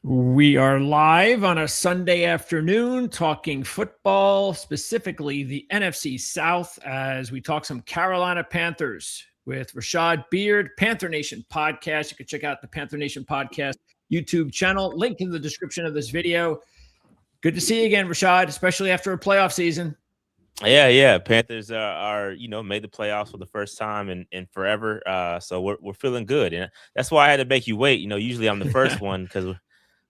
We are live on a Sunday afternoon talking football, specifically the NFC South, as we talk some Carolina Panthers with Rashad Beard, Panther Nation Podcast. You can check out the Panther Nation Podcast YouTube channel, link in the description of this video. Good to see you again, Rashad, especially after a playoff season. Yeah. Panthers are made the playoffs for the first time in forever. So we're feeling good, and that's why I had to make you wait. Usually I'm the first one because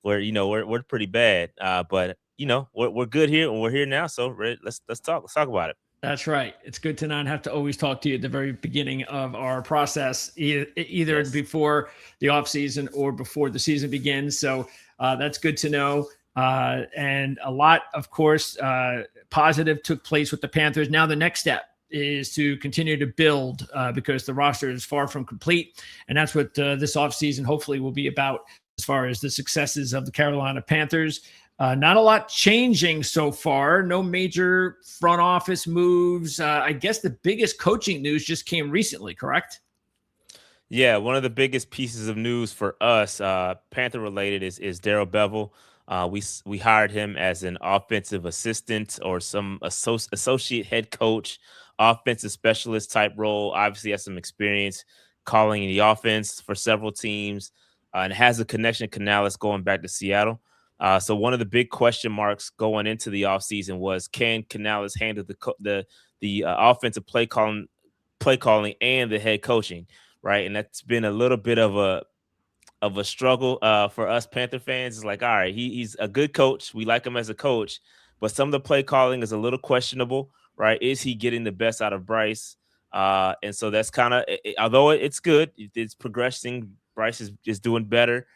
we're pretty bad. But we're good here and we're here now. So let's talk about it. That's right. It's good to not have to always talk to you at the very beginning of our process, either Yes. before the offseason or before the season begins. So that's good to know. And a lot, of course, positive took place with the Panthers. Now the next step is to continue to build because the roster is far from complete. And that's what this offseason hopefully will be about as far as the successes of the Carolina Panthers. Not a lot changing so far. No major front office moves. I guess the biggest coaching news just came recently, correct? Yeah, one of the biggest pieces of news for us, Panther related, is Darrell Bevel. We hired him as an offensive assistant or some associate head coach, offensive specialist type role. Obviously, has some experience calling the offense for several teams, and has a connection to Canales going back to Seattle. So one of the big question marks going into the offseason was, can Canales handle the offensive play calling and the head coaching, right? And that's been a little bit of a struggle for us Panther fans. It's like, all right, he's a good coach. We like him as a coach, but some of the play calling is a little questionable, right? Is he getting the best out of Bryce? And so that's kind of, although it's good, it's progressing. Bryce is doing better.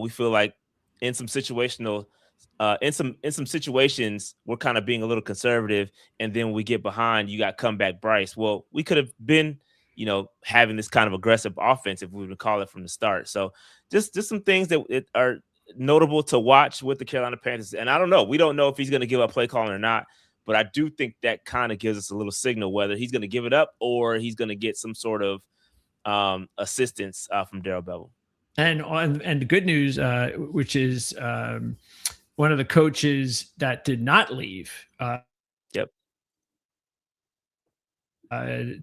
We feel like in some situational, in some situations, we're kind of being a little conservative, and then we get behind. You got comeback Bryce. Well, we could have been, having this kind of aggressive offense if we would call it from the start. So just some things that are notable to watch with the Carolina Panthers. And I don't know. We don't know if he's going to give up play calling or not. But I do think that kind of gives us a little signal whether he's going to give it up or he's going to get some sort of assistance from Darrell Bevel. And the good news, which is one of the coaches that did not leave, Yep.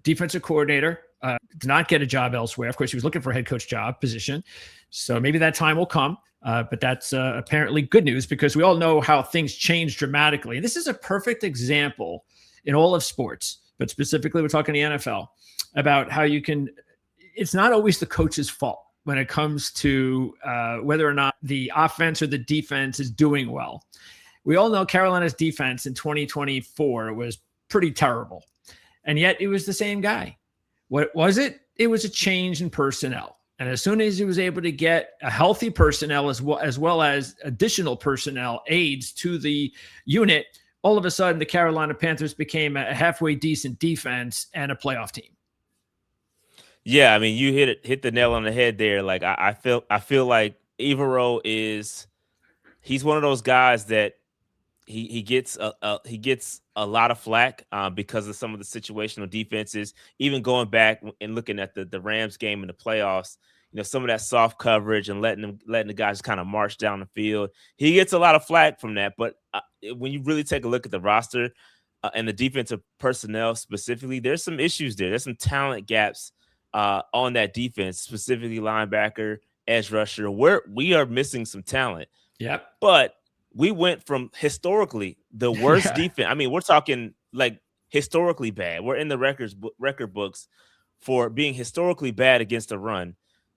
defensive coordinator, did not get a job elsewhere. Of course, he was looking for a head coach job position. So maybe that time will come. But that's apparently good news because we all know how things change dramatically. And this is a perfect example in all of sports, but specifically we're talking the NFL, about how you can – it's not always the coach's fault when it comes to whether or not the offense or the defense is doing well. We all know Carolina's defense in 2024 was pretty terrible. And yet it was the same guy. What was it? It was a change in personnel. And as soon as he was able to get a healthy personnel as well as additional personnel aides to the unit, all of a sudden the Carolina Panthers became a halfway decent defense and a playoff team. Yeah, I mean, you hit the nail on the head there. Like I feel like Evero he's one of those guys that he gets a lot of flack because of some of the situational defenses. Even going back and looking at the Rams game in the playoffs, some of that soft coverage and letting the guys kind of march down the field. He gets a lot of flack from that. But when you really take a look at the roster and the defensive personnel specifically, there's some issues there. There's some talent gaps on that defense, specifically linebacker, edge rusher, where we are missing some talent. Yep. But we went from historically the worst defense. I mean, we're talking like historically bad. We're in the record books for being historically bad against the run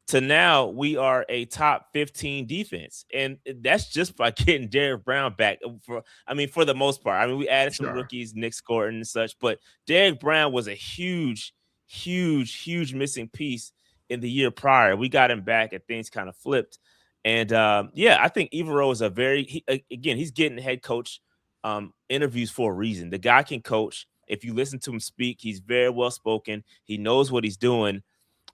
to now we are a top 15 defense. And that's just by getting Derrick Brown back for the most part. I mean, we added some rookies, Nick Scorton and such, but Derrick Brown was a huge missing piece in the year prior. We got him back and things kind of flipped. And I think Evero is he's getting head coach interviews for a reason. The guy can coach. If you listen to him speak, he's very well spoken. He knows what he's doing.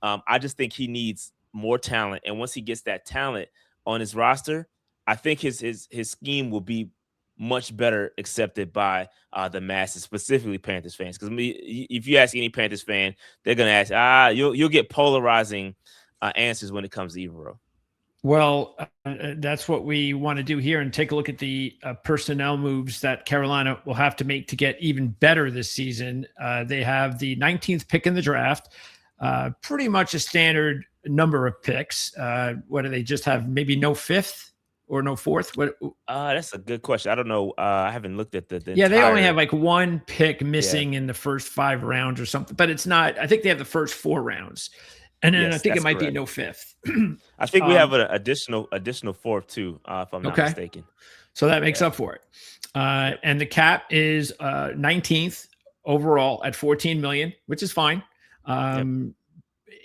I just think he needs more talent. And once he gets that talent on his roster, I think his scheme will be much better accepted by the masses, specifically Panthers fans. Because if you ask any Panthers fan, they're going to ask, you'll get polarizing answers when it comes to Evero. Well, that's what we want to do here and take a look at the personnel moves that Carolina will have to make to get even better this season. They have the 19th pick in the draft, pretty much a standard number of picks. What do they just have? Maybe no fifth or no fourth? What? That's a good question. I don't know. I haven't looked at the Yeah, they only have entire. like one pick Yeah. missing in the first 5 rounds or something, but it's not. I think they have the first 4 rounds, and then I Yes, think it that's might be correct. no fifth. I think we have um, an additional fourth too, if I'm not okay. mistaken. So that makes Yeah. up for it. Yep. And the cap is 19th overall at 14 million, which is fine. Yep.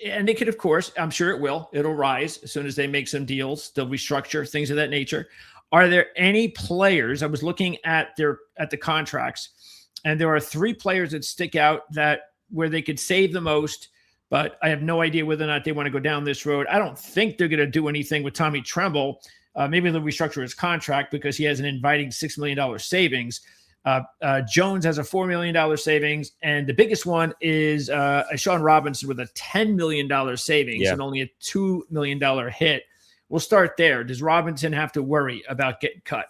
And they could, of course, I'm sure it will. It'll rise as soon as they make some deals. They'll restructure things of that nature. Are there any players? I was looking at the contracts, and there are 3 players that stick out that where they could save the most. But I have no idea whether or not they want to go down this road. I don't think they're going to do anything with Tommy Tremble. Maybe they'll restructure his contract because he has an inviting $6 million savings. Jones has a $4 million savings, and the biggest one is Sean Robinson with a $10 million savings Yeah. and only a $2 million hit. We'll start there. Does Robinson have to worry about getting cut?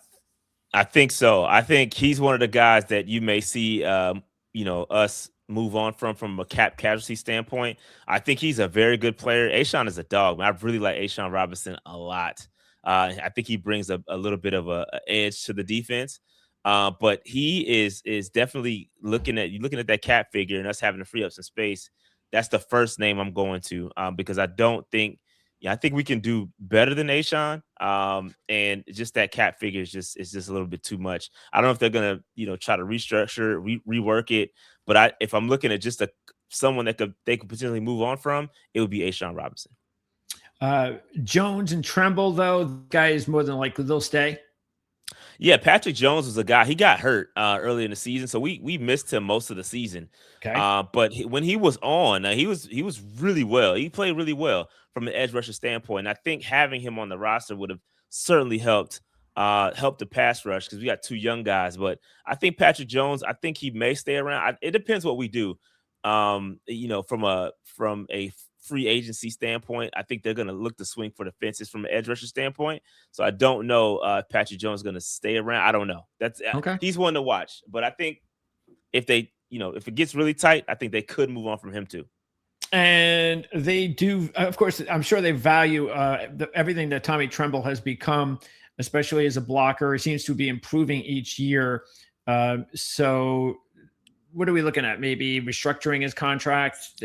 I think so. I think he's one of the guys that you may see, us move on from a cap casualty standpoint. I think he's a very good player. Ashawn is a dog. Man. I really like Ashawn Robinson a lot. I think he brings a little bit of a edge to the defense. But he is definitely looking at that cap figure and us having to free up some space. That's the first name I'm going to, because I don't think. Yeah, I think we can do better than Ashawn. And just that cap figure is just a little bit too much. I don't know if they're gonna, try to restructure, rework it. But if I'm looking at just someone that they could potentially move on from, it would be Ashawn Robinson. Jones and Tremble, though, guys more than likely they'll stay. Yeah, Patrick Jones was a guy. He got hurt early in the season, so we missed him most of the season. Okay. But when he was on, he was really well. He played really well from an edge rusher standpoint. And I think having him on the roster would have certainly helped the pass rush because we got 2 young guys. But I think Patrick Jones, I think he may stay around. It depends what we do. From a free agency standpoint, I think they're going to look to swing for the fences from an edge rusher standpoint. So I don't know if Patrick Jones is going to stay around. I don't know. That's Okay. He's one to watch. But I think if it gets really tight, I think they could move on from him too. And they do, of course, I'm sure they value everything that Tommy Tremble has become, especially as a blocker. He seems to be improving each year. So what are we looking at? Maybe restructuring his contract.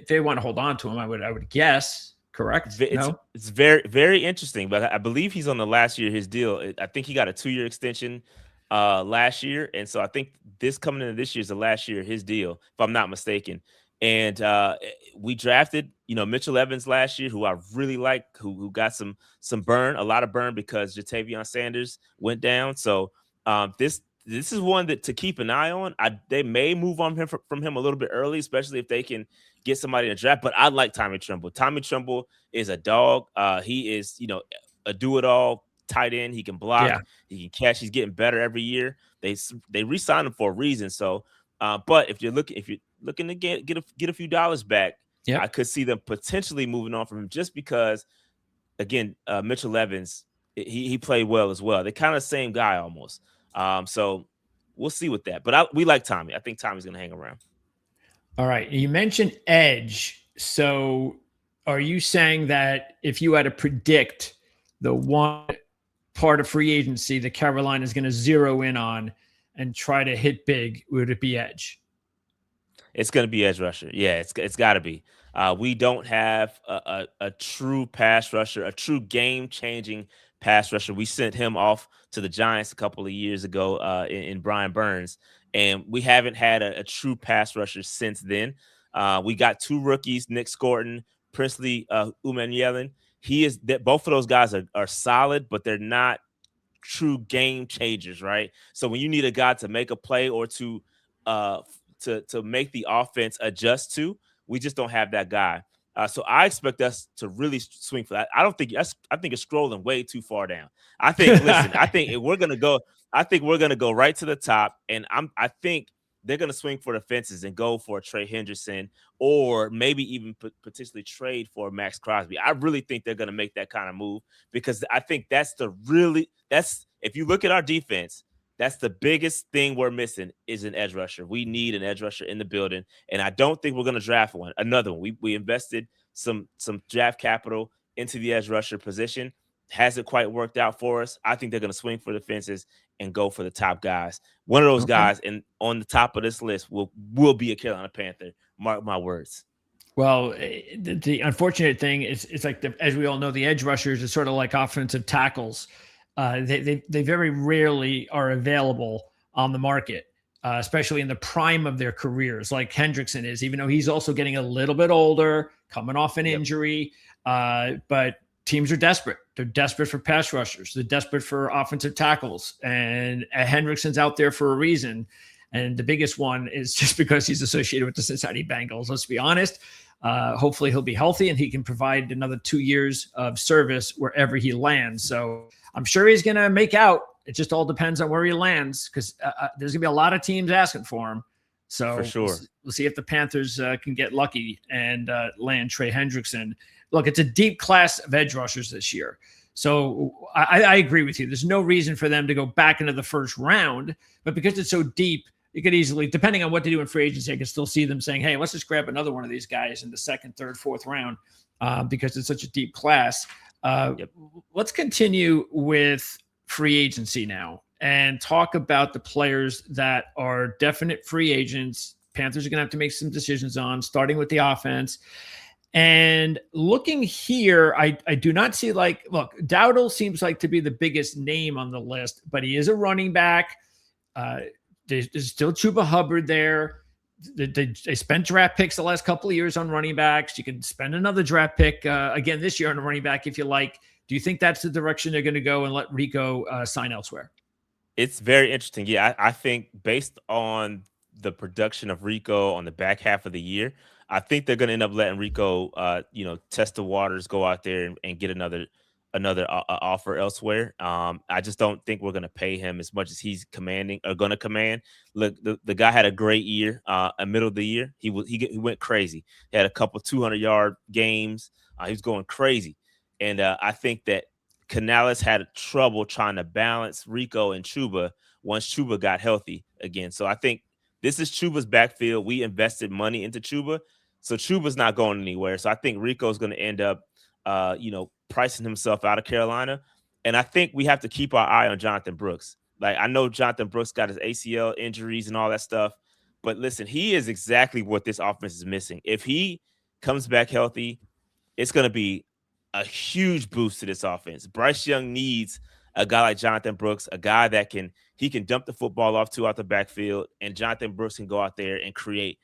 They want to hold on to him. I would guess. Correct? It's very, very interesting. But I believe he's on the last year of his deal. I think he got a 2-year extension last year, and so I think this coming into this year is the last year of his deal, if I'm not mistaken. And we drafted, Mitchell Evans last year, who I really like, who got some burn, a lot of burn because Jatavion Sanders went down. So this is one that to keep an eye on. They may move on from him a little bit early, especially if they can get somebody in the draft. But I like Tommy Tremble. Tommy Tremble is a dog. He is, a do-it-all tight end. He can block. Yeah. He can catch. He's getting better every year. They re-signed him for a reason. So, but if you're looking to get a few dollars back, Yep. I could see them potentially moving on from him just because, again, Mitchell Evans, he played well as well. They're kind of the same guy almost. So we'll see with that. But we like Tommy. I think Tommy's going to hang around. All right. You mentioned edge. So are you saying that if you had to predict the one part of free agency that Carolina is going to zero in on and try to hit big, would it be edge? It's going to be edge rusher. Yeah, it's got to be. We don't have a true pass rusher, a true game-changing pass rusher. We sent him off to the Giants a couple of years ago in Brian Burns, and we haven't had a true pass rusher since then. We got 2 rookies, Nick Scorton, Princely Umanyelan. Both of those guys are solid, but they're not true game changers, right? So when you need a guy to make a play or to make the offense adjust to, we just don't have that guy. So I expect us to really swing for that. I think it's scrolling way too far down. I think we're gonna go right to the top, and I think they're going to swing for the fences and go for Trey Hendrickson, or maybe even potentially trade for Max Crosby. I really think they're going to make that kind of move, because I think that's if you look at our defense, that's the biggest thing we're missing is an edge rusher. We need an edge rusher in the building, and I don't think we're going to draft another one. We invested some draft capital into the edge rusher position. Hasn't quite worked out for us. I think they're going to swing for the fences and go for the top guys. One of those guys, and on the top of this list, will be a Carolina Panther. Mark my words. Well, the unfortunate thing is, it's like, as we all know, the edge rushers are sort of like offensive tackles. They very rarely are available on the market, especially in the prime of their careers, like Hendrickson is, even though he's also getting a little bit older, coming off an injury. But teams are desperate. They're desperate for pass rushers. They're desperate for offensive tackles. And Hendrickson's out there for a reason. And the biggest one is just because he's associated with the Cincinnati Bengals. Let's be honest. Hopefully he'll be healthy and he can provide another 2 years of service wherever he lands. So I'm sure he's going to make out. It just all depends on where he lands, because there's going to be a lot of teams asking for him. So for sure, we'll see if the Panthers can get lucky and land Trey Hendrickson. Look, it's a deep class of edge rushers this year. So I agree with you. There's no reason for them to go back into the first round, but because it's so deep, you could easily, depending on what they do in free agency, I can still see them saying, hey, let's just grab another one of these guys in the second, third, fourth round, because it's such a deep class. Let's continue with free agency now and talk about the players that are definite free agents. Panthers are going to have to make some decisions on, starting with the offense. And looking here, I do not see, look, Dowdle seems like to be the biggest name on the list, but he is a running back. There's still Chuba Hubbard there. They spent draft picks the last couple of years on running backs. You can spend another draft pick again this year on a running back if you like. Do you think that's the direction they're going to go and let Rico sign elsewhere? It's very interesting. Yeah, I think based on the production of Rico on the back half of the year, I think they're going to end up letting Rico, test the waters, go out there and get another offer elsewhere. I just don't think we're going to pay him as much as he's commanding or going to command. Look, the guy had a great year, a middle of the year. He went crazy. He had a couple 200-yard games. He was going crazy. And I think that Canales had trouble trying to balance Rico and Chuba once Chuba got healthy again. So I think this is Chuba's backfield. We invested money into Chuba. So Chuba's not going anywhere. So I think Rico's going to end up, pricing himself out of Carolina. And I think we have to keep our eye on Jonathan Brooks. Like, I know Jonathan Brooks got his ACL injuries and all that stuff, but listen, he is exactly what this offense is missing. If he comes back healthy, it's going to be a huge boost to this offense. Bryce Young needs a guy like Jonathan Brooks, a guy that can dump the football off to out the backfield, and Jonathan Brooks can go out there and create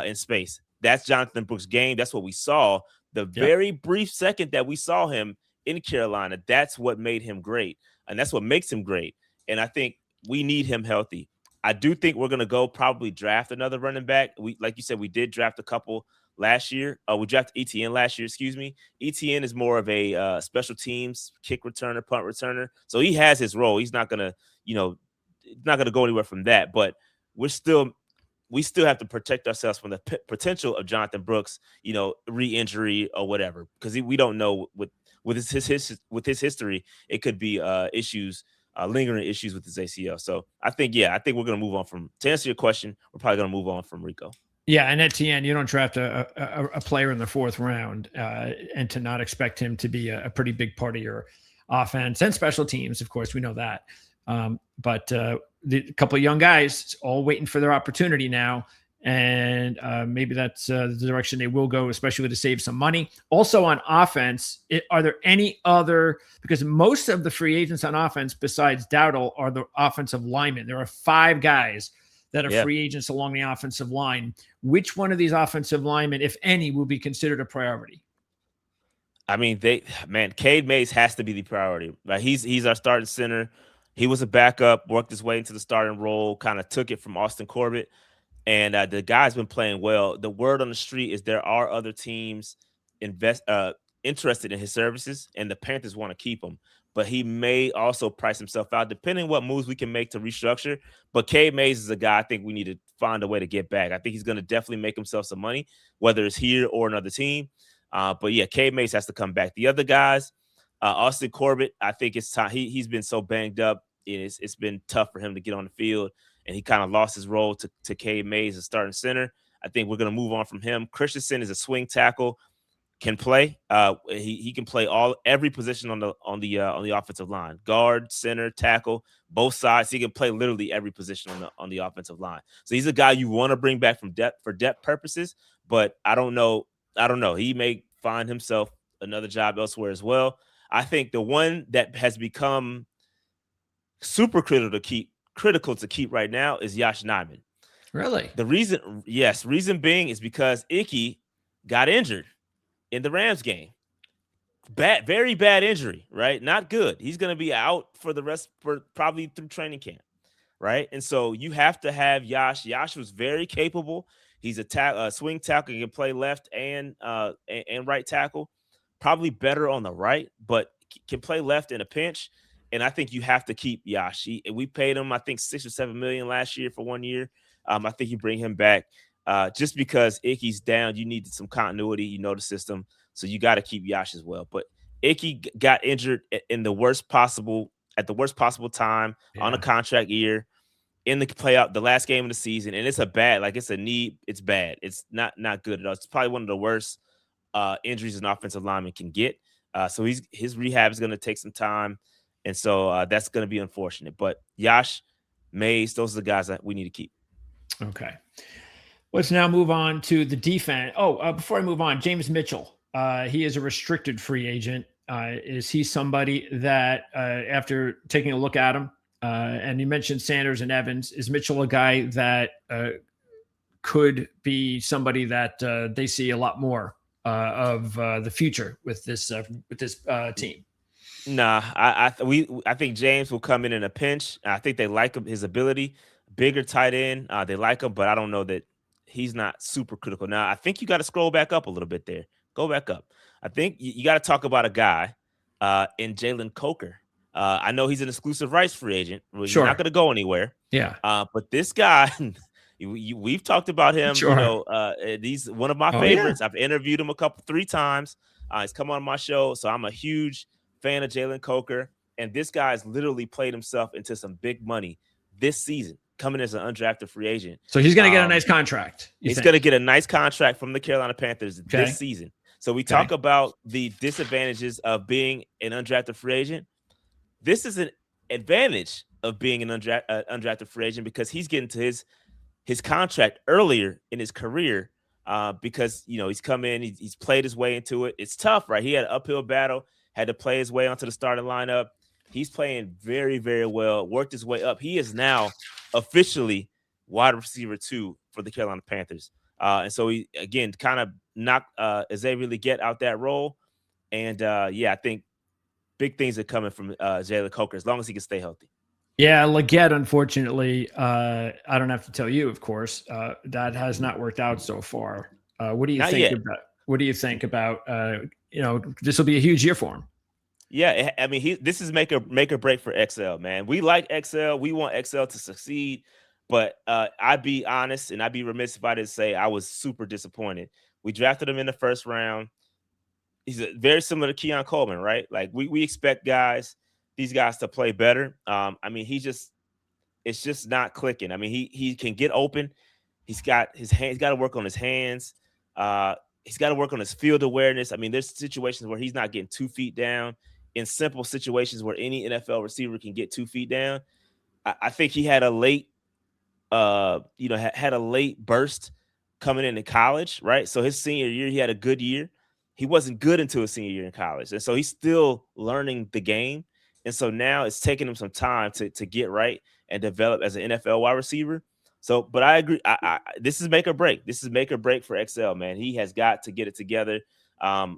in space. That's Jonathan Brooks' game. That's what we saw. The very brief second that we saw him in Carolina, that's what made him great, and that's what makes him great. And I think we need him healthy. I do think we're going to go probably draft another running back. Like you said, we did draft a couple last year. We drafted ETN last year, excuse me. ETN is more of a special teams kick returner, punt returner. So he has his role. He's not going to, go anywhere from that. But we still have to protect ourselves from the potential of Jonathan Brooks, re-injury or whatever, because we don't know with his history, it could be issues. Lingering issues with his ACL. So I think we're going to move on to answer your question, we're probably going to move on from Rico. Yeah, and at the end, you don't draft a player in the fourth round and to not expect him to be a pretty big part of your offense and special teams. Of course, we know that. But a couple of young guys all waiting for their opportunity now. And maybe that's the direction they will go, especially to save some money. Also on offense, are there any other, because most of the free agents on offense besides Dowdle are the offensive linemen. There are 5 guys that are free agents along the offensive line. Which one of these offensive linemen, if any, will be considered a priority? I mean, Cade Mays has to be the priority. Right? He's our starting center. He was a backup, worked his way into the starting role, kind of took it from Austin Corbett. And the guy's been playing well. The word on the street is there are other teams interested in his services, and the Panthers want to keep him. but he may also price himself out depending what moves we can make to restructure. But Cade Mays is a guy I think we need to find a way to get back. I think he's going to definitely make himself some money, whether it's here or another team. But yeah, Cade Mays has to come back. The other guys, Austin Corbett, I think it's time. He's been so banged up. It's been tough for him to get on the field, and he kind of lost his role to Cade Mays as starting center. I think we're going to move on from him. Christensen is a swing tackle, can play. He can play every position on the offensive line: guard, center, tackle, both sides. He can play literally every position on the offensive line. So he's a guy you want to bring back for depth purposes. But I don't know. He may find himself another job elsewhere as well. I think the one that has become super critical to keep right now is Yash Nyman. Really? The reason being is because Icky got injured in the Rams game. Very bad injury, right? Not good. He's going to be out for probably through training camp, right? And so you have to have Yash. Yash was very capable. He's a swing tackle. He can play left and right tackle. Probably better on the right, but can play left in a pinch. And I think you have to keep Yash. We paid him, I think, $6 or $7 million last year for 1 year. I think you bring him back just because Icky's down. You need some continuity. You know the system, so you got to keep Yash as well. But Icky got injured at the worst possible time on a contract year in the last game of the season, and it's a knee. It's bad. It's not good at all. It's probably one of the worst injuries an offensive lineman can get. So his rehab is going to take some time, and so that's going to be unfortunate. But Yash, Mays, those are the guys that we need to keep. Okay. Let's now move on to the defense. Before I move on, James Mitchell. He is a restricted free agent. Is he somebody that, after taking a look at him, and you mentioned Sanders and Evans, is Mitchell a guy that could be somebody that they see a lot more of the future with this team? Nah, I think James will come in a pinch. I think they like him, his ability, bigger tight end. They like him, but I don't know that he's not super critical. Now, I think you got to scroll back up a little bit there. Go back up. I think you got to talk about a guy in Jalen Coker. I know he's an exclusive rights free agent. He's not going to go anywhere. Yeah. But this guy, we've talked about him. Sure. He's one of my favorites. Yeah. I've interviewed him 3 times. He's come on my show, so I'm a huge fan of Jalen Coker. And this guy's literally played himself into some big money this season, coming as an undrafted free agent. So he's going to get a nice contract. He's going to get a nice contract from the Carolina Panthers this season. So we talk about the disadvantages of being an undrafted free agent. This is an advantage of being an undrafted free agent because he's getting to his contract earlier in his career because, he's come in, he's played his way into it. It's tough, right? He had an uphill battle, had to play his way onto the starting lineup. He's playing very, very well, worked his way up. He is now officially wide receiver 2 for the Carolina Panthers. And so he, again, kind of knocked Xavier Legette out that role. And, I think big things are coming from Jalen Coker as long as he can stay healthy. Yeah, Legette, unfortunately, I don't have to tell you, of course, that has not worked out so far. What do you think about this will be a huge year for him? Yeah, I mean, this is make or break for XL, man. We like XL. We want XL to succeed. But I'd be honest and I'd be remiss if I didn't say I was super disappointed. We drafted him in the first round. He's very similar to Keon Coleman, right? Like we expect these guys to play better. I mean, it's just not clicking. I mean, he can get open. He's got to work on his hands. He's got to work on his field awareness. I mean, there's situations where he's not getting 2 feet down in simple situations where any NFL receiver can get 2 feet down. I think he had a late, had a late burst coming into college, right? So his senior year, he had a good year. He wasn't good until his senior year in college. And so he's still learning the game. And so now it's taking him some time to get right and develop as an NFL wide receiver. So, but I agree. This is make or break. This is make or break for XL, man. He has got to get it together.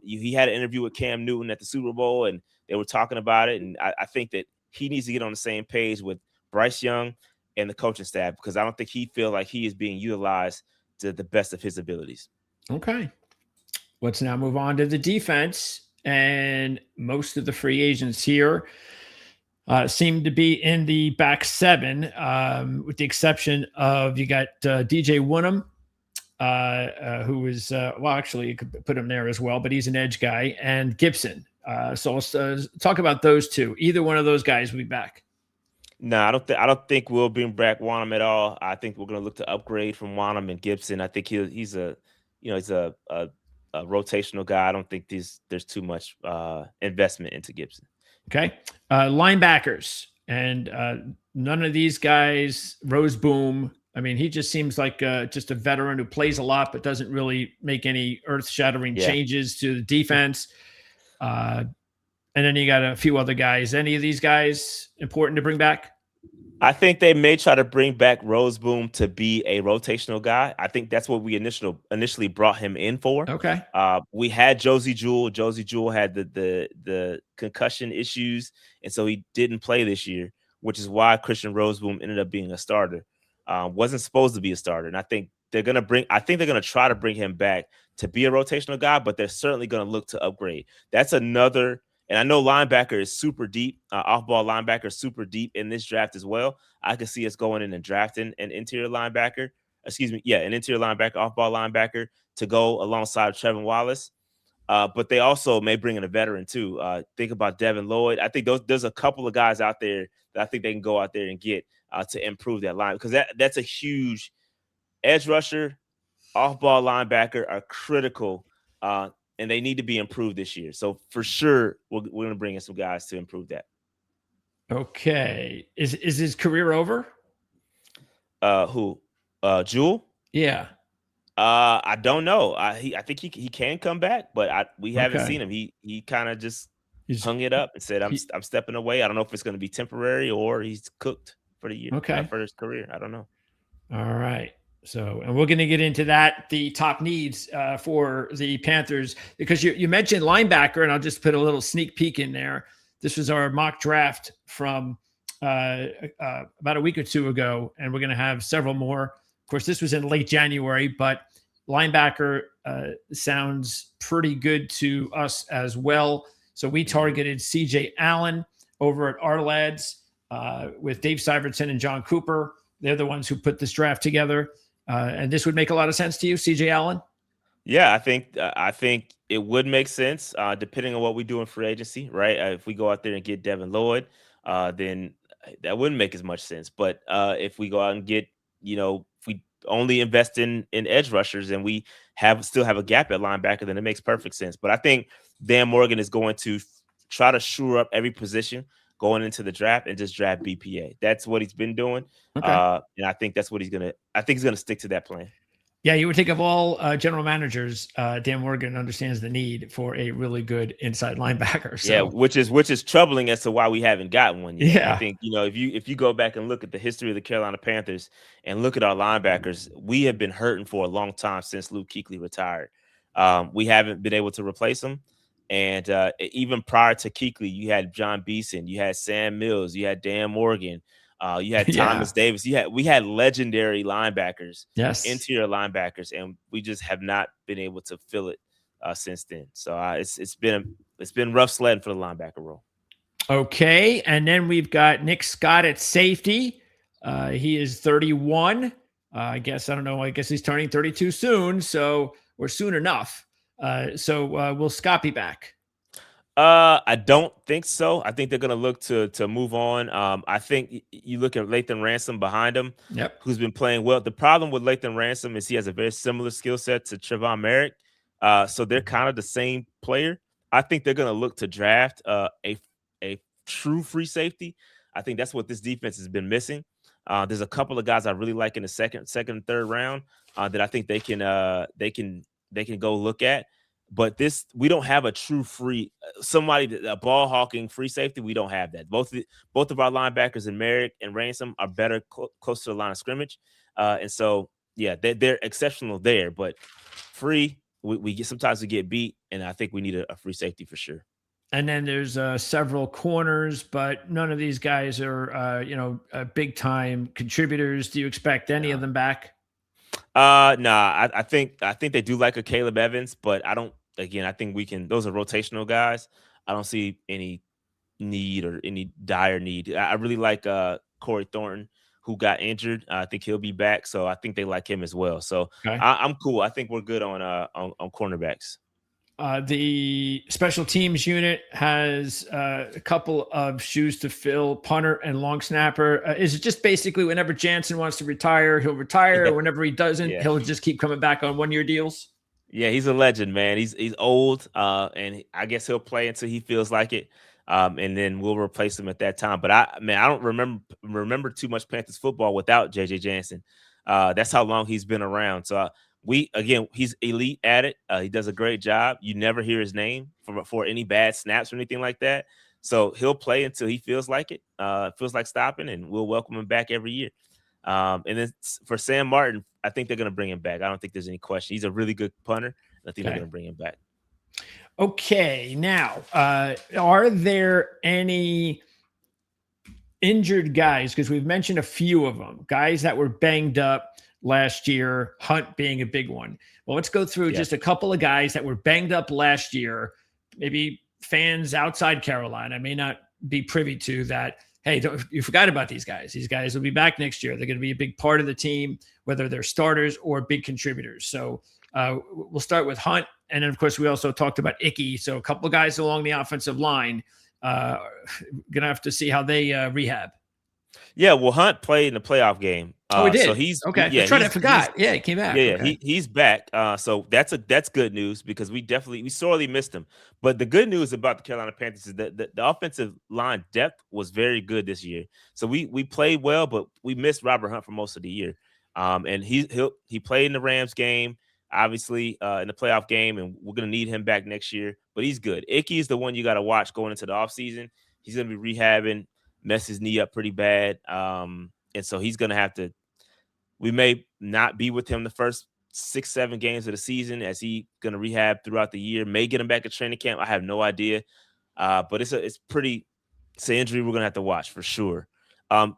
He had an interview with Cam Newton at the Super Bowl, and they were talking about it. And I think that he needs to get on the same page with Bryce Young and the coaching staff because I don't think he feels like he is being utilized to the best of his abilities. Okay. Let's now move on to the defense. And most of the free agents here seem to be in the back seven, with the exception of you got DJ Woonham, who is, well, actually, you could put him there as well, but he's an edge guy, and Gibson. So let's talk about those two. Either one of those guys will be back. No, I don't think we'll bring back Wanham at all. I think we're going to look to upgrade from Wanham and Gibson. I think he's a rotational guy. I don't think there's too much investment into Gibson. Okay, linebackers, and none of these guys. Rose Boom. I mean, he just seems like just a veteran who plays a lot, but doesn't really make any earth-shattering changes to the defense. And then you got a few other guys. Any of these guys important to bring back? I think they may try to bring back Roseboom to be a rotational guy. I think that's what we initially brought him in for. Okay. We had Josie Jewell. Josie Jewell had the concussion issues, and so he didn't play this year, which is why Christian Roseboom ended up being a starter. Wasn't supposed to be a starter, and I think they're gonna try to bring him back to be a rotational guy, but they're certainly gonna look to upgrade. That's another. And I know linebacker is super deep, off-ball linebacker is super deep in this draft as well. I could see us going in and drafting an interior linebacker, an interior linebacker, off-ball linebacker to go alongside Trevin Wallace. But they also may bring in a veteran too. Think about Devin Lloyd. I think there's a couple of guys out there that I think they can go out there and get to improve that line, because that's a huge edge rusher, off-ball linebacker are critical. And they need to be improved this year. So for sure, we're going to bring in some guys to improve that. Okay. Is his career over? Who? Jewel? Yeah. I don't know. I think he can come back, but we haven't seen him. He kind of just hung it up and said, I'm stepping away. I don't know if it's going to be temporary or he's cooked for the year, for his career. I don't know. All right. So, and we're going to get into that, the top needs for the Panthers, because you mentioned linebacker, and I'll just put a little sneak peek in there. This was our mock draft from about a week or two ago, and we're going to have several more. Of course, this was in late January, but linebacker sounds pretty good to us as well. So we targeted CJ Allen over at Ourlads with Dave Syvertson and John Cooper. They're the ones who put this draft together. And this would make a lot of sense to you, CJ Allen? Yeah, I think it would make sense depending on what we do in free agency, right? If we go out there and get Devin Lloyd, then that wouldn't make as much sense. But if we go out and get, if we only invest in edge rushers and we still have a gap at linebacker, then it makes perfect sense. But I think Dan Morgan is going to try to shore up every position going into the draft and just draft BPA. That's what he's been doing. Okay. And I think that's what he's going to stick to that plan. Yeah, you would think of all general managers, Dan Morgan understands the need for a really good inside linebacker. So. Yeah, which is troubling as to why we haven't gotten one yet. Yeah. I think, if you go back and look at the history of the Carolina Panthers and look at our linebackers, we have been hurting for a long time since Luke Kuechly retired. We haven't been able to replace him. And even prior to Kuechly, you had John Beeson, you had Sam Mills, you had Dan Morgan, you had Thomas Davis. We had legendary linebackers, interior linebackers, and we just have not been able to fill it since then. So it's been rough sledding for the linebacker role. Okay, and then we've got Nick Scott at safety. He is 31. I guess he's turning 32 soon, or soon enough. So will Scott be back? I don't think so. I think they're going to look to move on. I think you look at Lathan Ransom behind him, who's been playing well. The problem with Lathan Ransom is he has a very similar skill set to Trevon Merrick. So they're kind of the same player. I think they're going to look to draft a true free safety. I think that's what this defense has been missing. There's a couple of guys I really like in the second and third round that I think they can go look at. But we don't have a true free a ball hawking free safety. We don't have that. Both of our linebackers in Merrick and Ransom are better close to the line of scrimmage, and so they're exceptional there. But free, sometimes we get beat, and I think we need a free safety for sure. And then there's several corners, but none of these guys are big time contributors. Do you expect any of them back? I think they do like a Caleb Evans, but I don't again, I think we can. Those are rotational guys. I don't see any need or any dire need. I really like Corey Thornton, who got injured. I think he'll be back, so I think they like him as well. So Okay. I'm cool. I think we're good on cornerbacks. The special teams unit has a couple of shoes to fill, punter and long snapper. Is it just basically whenever Jansen wants to retire, he'll retire? Yeah. Whenever he doesn't, he'll just keep coming back on 1-year deals? Yeah, he's a legend, man. He's old, and I guess he'll play until he feels like it, and then we'll replace him at that time. But I don't remember too much Panthers football without JJ Jansen. That's how long he's been around. So he's elite at it. He does a great job. You never hear his name for any bad snaps or anything like that. So he'll play until he feels like it, feels like stopping, and we'll welcome him back every year. And then for Sam Martin, I think they're going to bring him back. I don't think there's any question. He's a really good punter. I think they're going to bring him back. Okay. Now, are there any injured guys? Because we've mentioned a few of them, guys that were banged up last year, Hunt being a big one. Well, let's go through just a couple of guys that were banged up last year. Maybe fans outside Carolina may not be privy to that. Hey, you forgot about these guys. These guys will be back next year. They're going to be a big part of the team, whether they're starters or big contributors. So we'll start with Hunt. And then, of course, we also talked about Icky. So a couple of guys along the offensive line, going to have to see how they rehab. Yeah, well, Hunt played in the playoff game. He did. So he's okay. Yeah, I forgot. Yeah, he came back. Yeah, okay. he's back. So that's good news because we sorely missed him. But the good news about the Carolina Panthers is that the offensive line depth was very good this year. So we played well, but we missed Robert Hunt for most of the year. And he played in the Rams game, obviously in the playoff game, and we're gonna need him back next year. But he's good. Icky is the one you got to watch going into the offseason. He's gonna be rehabbing, mess his knee up pretty bad, and so he's gonna have to. We may not be with him the first 6-7 games of the season as he going to rehab throughout the year. May get him back at training camp. I have no idea, but it's an injury we're going to have to watch for sure.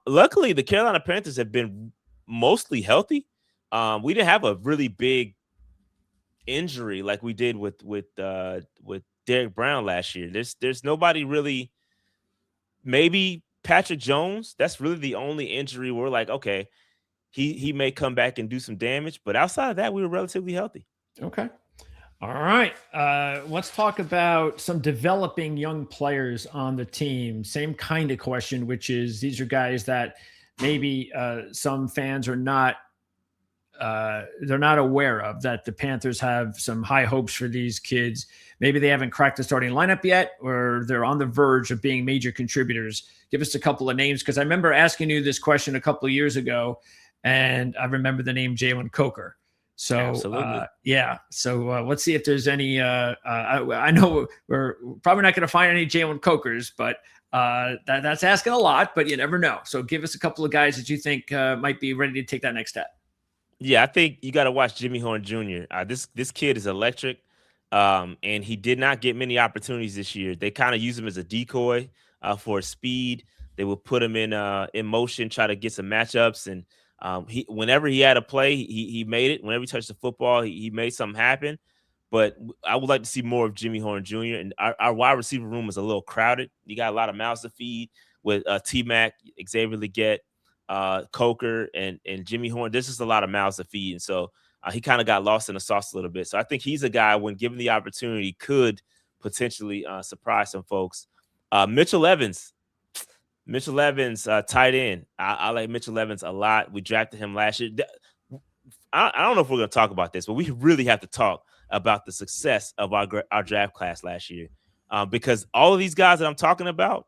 Luckily, the Carolina Panthers have been mostly healthy. We didn't have a really big injury like we did with Derek Brown last year. There's nobody really. Maybe Patrick Jones. That's really the only injury we're like, okay. He may come back and do some damage, but outside of that, we were relatively healthy. Okay. All right. Let's talk about some developing young players on the team. Same kind of question, which is these are guys that maybe some fans are not they're not aware of, that the Panthers have some high hopes for these kids. Maybe they haven't cracked the starting lineup yet, or they're on the verge of being major contributors. Give us a couple of names, because I remember asking you this question a couple of years ago. And I remember the name Jalen Coker. So, So let's see if there's any. I know we're probably not going to find any Jalen Cokers, but that's asking a lot. But you never know. So give us a couple of guys that you think might be ready to take that next step. Yeah, I think you got to watch Jimmy Horn Jr. This kid is electric, and he did not get many opportunities this year. They kind of use him as a decoy for speed. They will put him in motion, try to get some matchups, and whenever he had a play, he made it. Whenever he touched the football, he made something happen. But I would like to see more of Jimmy Horn Jr. And our wide receiver room is a little crowded. You got a lot of mouths to feed with T-Mac, Xavier Legette, Coker, and Jimmy Horn. There's just a lot of mouths to feed. And so he kind of got lost in the sauce a little bit. So I think he's a guy, when given the opportunity, could potentially surprise some folks. Mitchell Evans, tight end. I like Mitchell Evans a lot. We drafted him last year. I don't know if we're going to talk about this, but we really have to talk about the success of our draft class last year, because all of these guys that I'm talking about,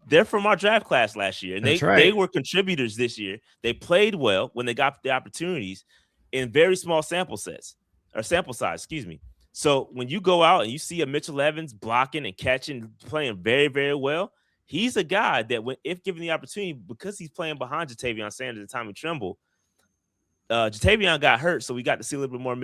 they're from our draft class last year, and they were contributors this year. They played well when they got the opportunities in very small sample size. Excuse me. So when you go out and you see a Mitchell Evans blocking and catching, playing very, very well, he's a guy that, if given the opportunity, because he's playing behind Jatavion Sanders and Tommy Tremble, Jatavion got hurt, so we got to see a little bit more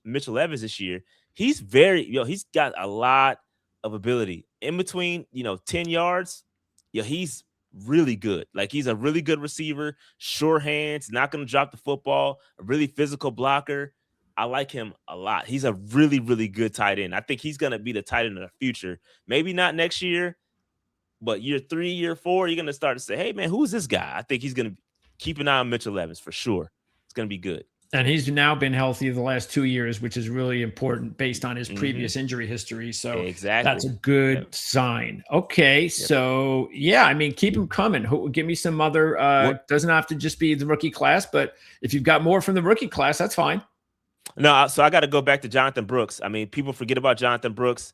Mitchell Evans this year. He's he's got a lot of ability in between, 10 yards. He's really good. Like, he's a really good receiver, sure hands, not going to drop the football, a really physical blocker. I like him a lot. He's a really, really good tight end. I think he's going to be the tight end of the future. Maybe not next year, but year 3, year 4, you're going to start to say, hey, man, who's this guy? I think he's going to keep an eye on Mitchell Evans for sure. It's going to be good. And he's now been healthy the last 2 years, which is really important based on his previous injury history. So exactly. That's a good sign. Okay. So, yeah, I mean, keep him coming. Give me some other doesn't have to just be the rookie class, but if you've got more from the rookie class, that's fine. No, so I got to go back to Jonathan Brooks. I mean, people forget about Jonathan Brooks.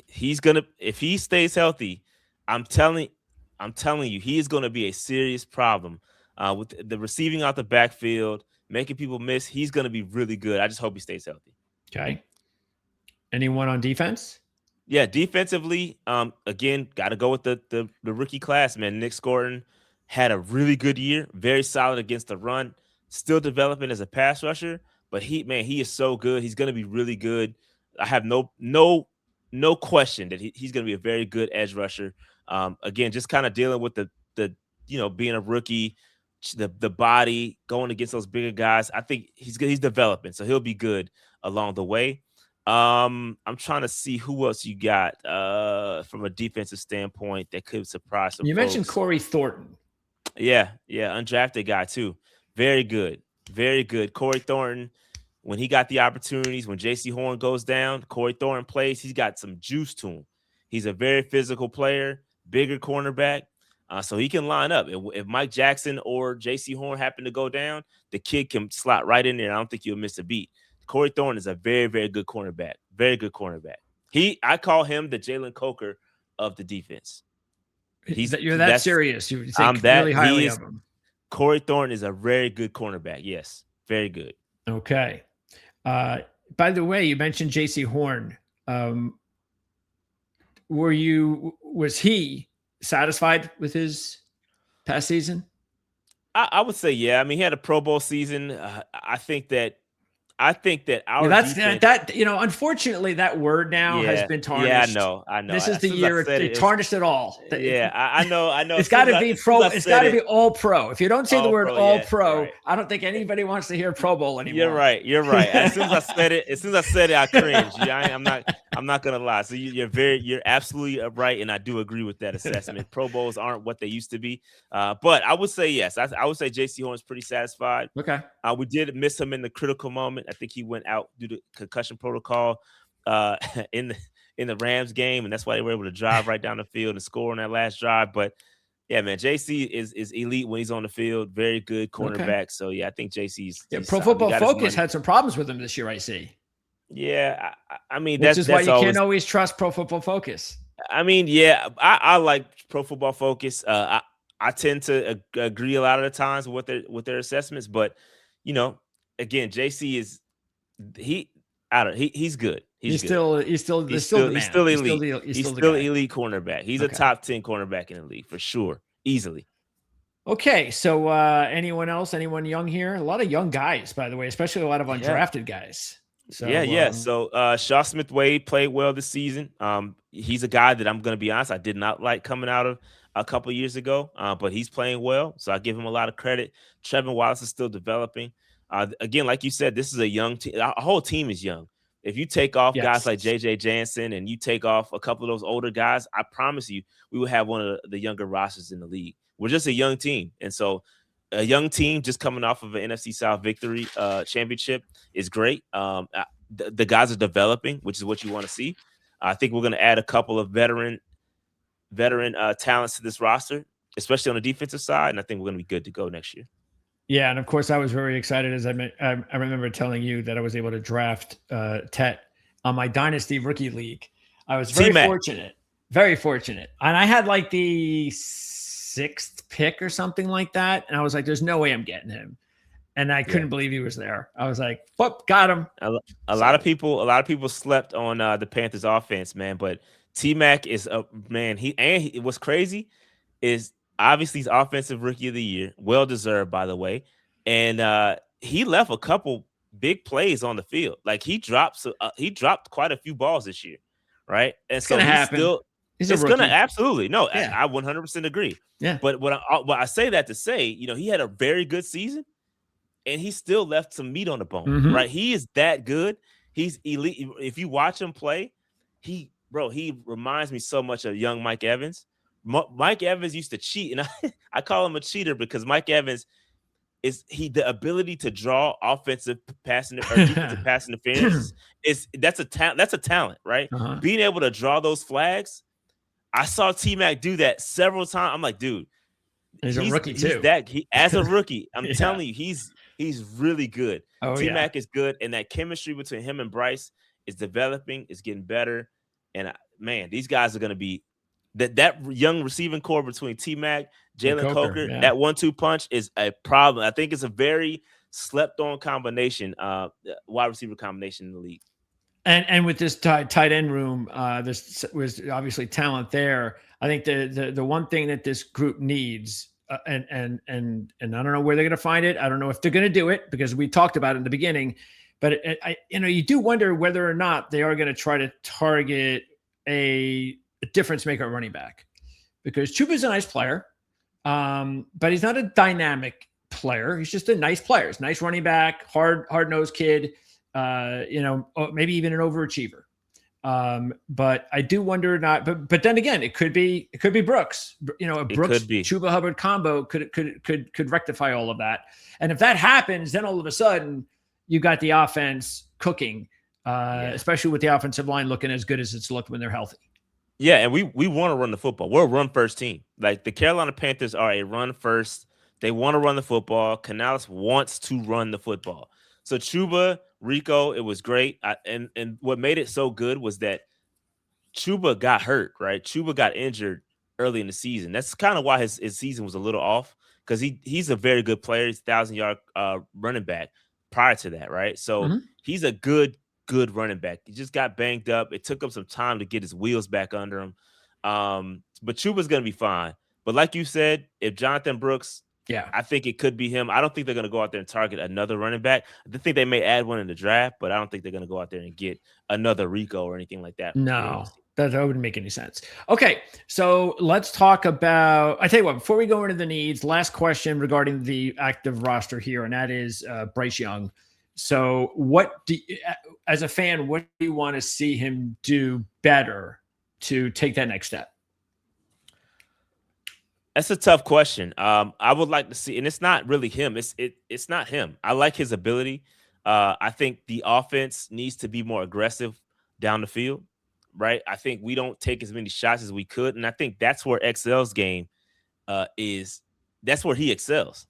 He's going to, if he stays healthy, I'm telling you, he is going to be a serious problem with the receiving out the backfield, making people miss. He's going to be really good. I just hope he stays healthy. Okay. Anyone on defense? Yeah, defensively, again, got to go with the rookie class, man. Nick Scorton had a really good year, very solid against the run, still developing as a pass rusher, but he is so good. He's going to be really good. I have no question that he's going to be a very good edge rusher. Again, just kind of dealing with the being a rookie, the body going against those bigger guys. I think he's developing, so he'll be good along the way. I'm trying to see who else you got from a defensive standpoint that could surprise some folks. Mentioned Corey Thornton. Yeah, undrafted guy too. Very good. Corey Thornton, when he got the opportunities, when J.C. Horn goes down, Corey Thornton plays. He's got some juice to him. He's a very physical player, bigger cornerback, so he can line up. If Mike Jackson or J.C. Horn happen to go down, the kid can slot right in there. I don't think you'll miss a beat. Corey Thornton is a very, very good cornerback. Very good cornerback. I call him the Jalen Coker of the defense. You're that serious. You think really highly of him. Corey Thornton is a very good cornerback. Yes, very good. Okay. By the way, you mentioned J.C. Horn. Was he satisfied with his past season? I would say, yeah. I mean, he had a Pro Bowl season. I think that our defense, unfortunately, that word now has been tarnished. Yeah, I know. This is the year it tarnished it all. Yeah, I know. It's got to be pro. It's got to be all pro. If you don't say the word all pro, right. I don't think anybody wants to hear Pro Bowl anymore. You're right. As soon as I said it, I cringed. I'm not gonna lie. So you're absolutely right, and I do agree with that assessment. Pro Bowls aren't what they used to be, but I would say yes. I would say J.C. Horn is pretty satisfied. Okay. We did miss him in the critical moment. I think he went out due to concussion protocol in the Rams game, and that's why they were able to drive right down the field and score on that last drive. But yeah, man, JC is elite when he's on the field. Very good cornerback. Okay. So yeah, I think JC's. Pro Football Focus had some problems with him this year. I see. Yeah, I mean that's why you can't always trust Pro Football Focus. I mean, yeah, I like Pro Football Focus. I tend to agree a lot of the times with their assessments, but again, JC is he's good. He's still elite. He's still elite cornerback. He's a top 10 cornerback in the league for sure, easily. Okay, so anyone else? Anyone young here? A lot of young guys, by the way, especially a lot of undrafted guys. So, So Shaw Smith-Wade played well this season. He's a guy that I'm going to be honest, I did not like coming out of a couple years ago, but he's playing well, so I give him a lot of credit. Trevin Wallace is still developing. Again, like you said, this is a young team. Our whole team is young. If you take off guys like J.J. Jansen and you take off a couple of those older guys, I promise you, we will have one of the younger rosters in the league. We're just a young team, and so a young team just coming off of an NFC South victory championship is great. The guys are developing, which is what you want to see. I think we're going to add a couple of veteran talents to this roster, especially on the defensive side, and I think we're going to be good to go next year. Yeah, and of course, I was very excited as I remember telling you that I was able to draft Tet on my Dynasty Rookie League. I was very fortunate, and I had like the 6th pick or something like that, and I was like, "There's no way I'm getting him," and I couldn't believe he was there. I was like, "Whoop, got him!" A lot of people slept on the Panthers' offense, man, but T-Mac is a man. What's crazy is obviously he's offensive rookie of the year, well deserved, by the way, and he left a couple big plays on the field. Like he dropped quite a few balls this year, right? And so it's gonna absolutely no. Yeah. I 100% agree. Yeah, but what I say that to say, he had a very good season, and he still left some meat on the bone, Mm-hmm. right? He is that good. He's elite. If you watch him play, he reminds me so much of young Mike Evans. Mike Evans used to cheat, and I call him a cheater because Mike Evans the ability to draw offensive passing or defensive pass interference that's a talent, right? Uh-huh. Being able to draw those flags. I saw T-Mac do that several times. I'm like, dude, he's a rookie too. As a rookie, I'm Yeah. telling you, he's really good. Oh, T-Mac is good, and that chemistry between him and Bryce is developing, is getting better. And man, these guys are going to be that young receiving core between T-Mac, Jalen Coker, yeah. that 1-2 punch is a problem. I think it's a very slept-on combination, wide receiver combination in the league. And with this tight end room, this was obviously talent there. I think the one thing that this group needs, and I don't know where they're going to find it. I don't know if they're going to do it because we talked about it in the beginning. But you do wonder whether or not they are going to try to target a difference maker at running back, because Chuba's a nice player, but he's not a dynamic player. He's just a nice player. He's a nice running back, hard-nosed kid. Maybe even an overachiever. But I do wonder not. But then again, it could be Brooks. A Brooks Chuba Hubbard combo could rectify all of that. And if that happens, then all of a sudden you got the offense cooking, especially with the offensive line looking as good as it's looked when they're healthy. Yeah, and we want to run the football. We're a run-first team. Like the Carolina Panthers are a run-first. They want to run the football. Canales wants to run the football. So Chuba, Rico, it was great. And what made it so good was that Chuba got hurt, right? Chuba got injured early in the season. That's kind of why his season was a little off, because he's a very good player. He's 1,000-yard running back prior to that, right? So he's a good running back. He just got banged up. It took him some time to get his wheels back under him. But Chuba's going to be fine. But like you said, if Jonathan Brooks, I think it could be him. I don't think they're going to go out there and target another running back. I think they may add one in the draft, but I don't think they're going to go out there and get another Rico or anything like that. No, that wouldn't make any sense. Okay, so let's talk about – I tell you what, before we go into the needs, last question regarding the active roster here, and that is Bryce Young. So as a fan, what do you want to see him do better to take that next step? That's a tough question. I would like to see, and it's not really him. It's not him. I like his ability. I think the offense needs to be more aggressive down the field, right? I think we don't take as many shots as we could, and I think that's where XL's game is. That's where he excels.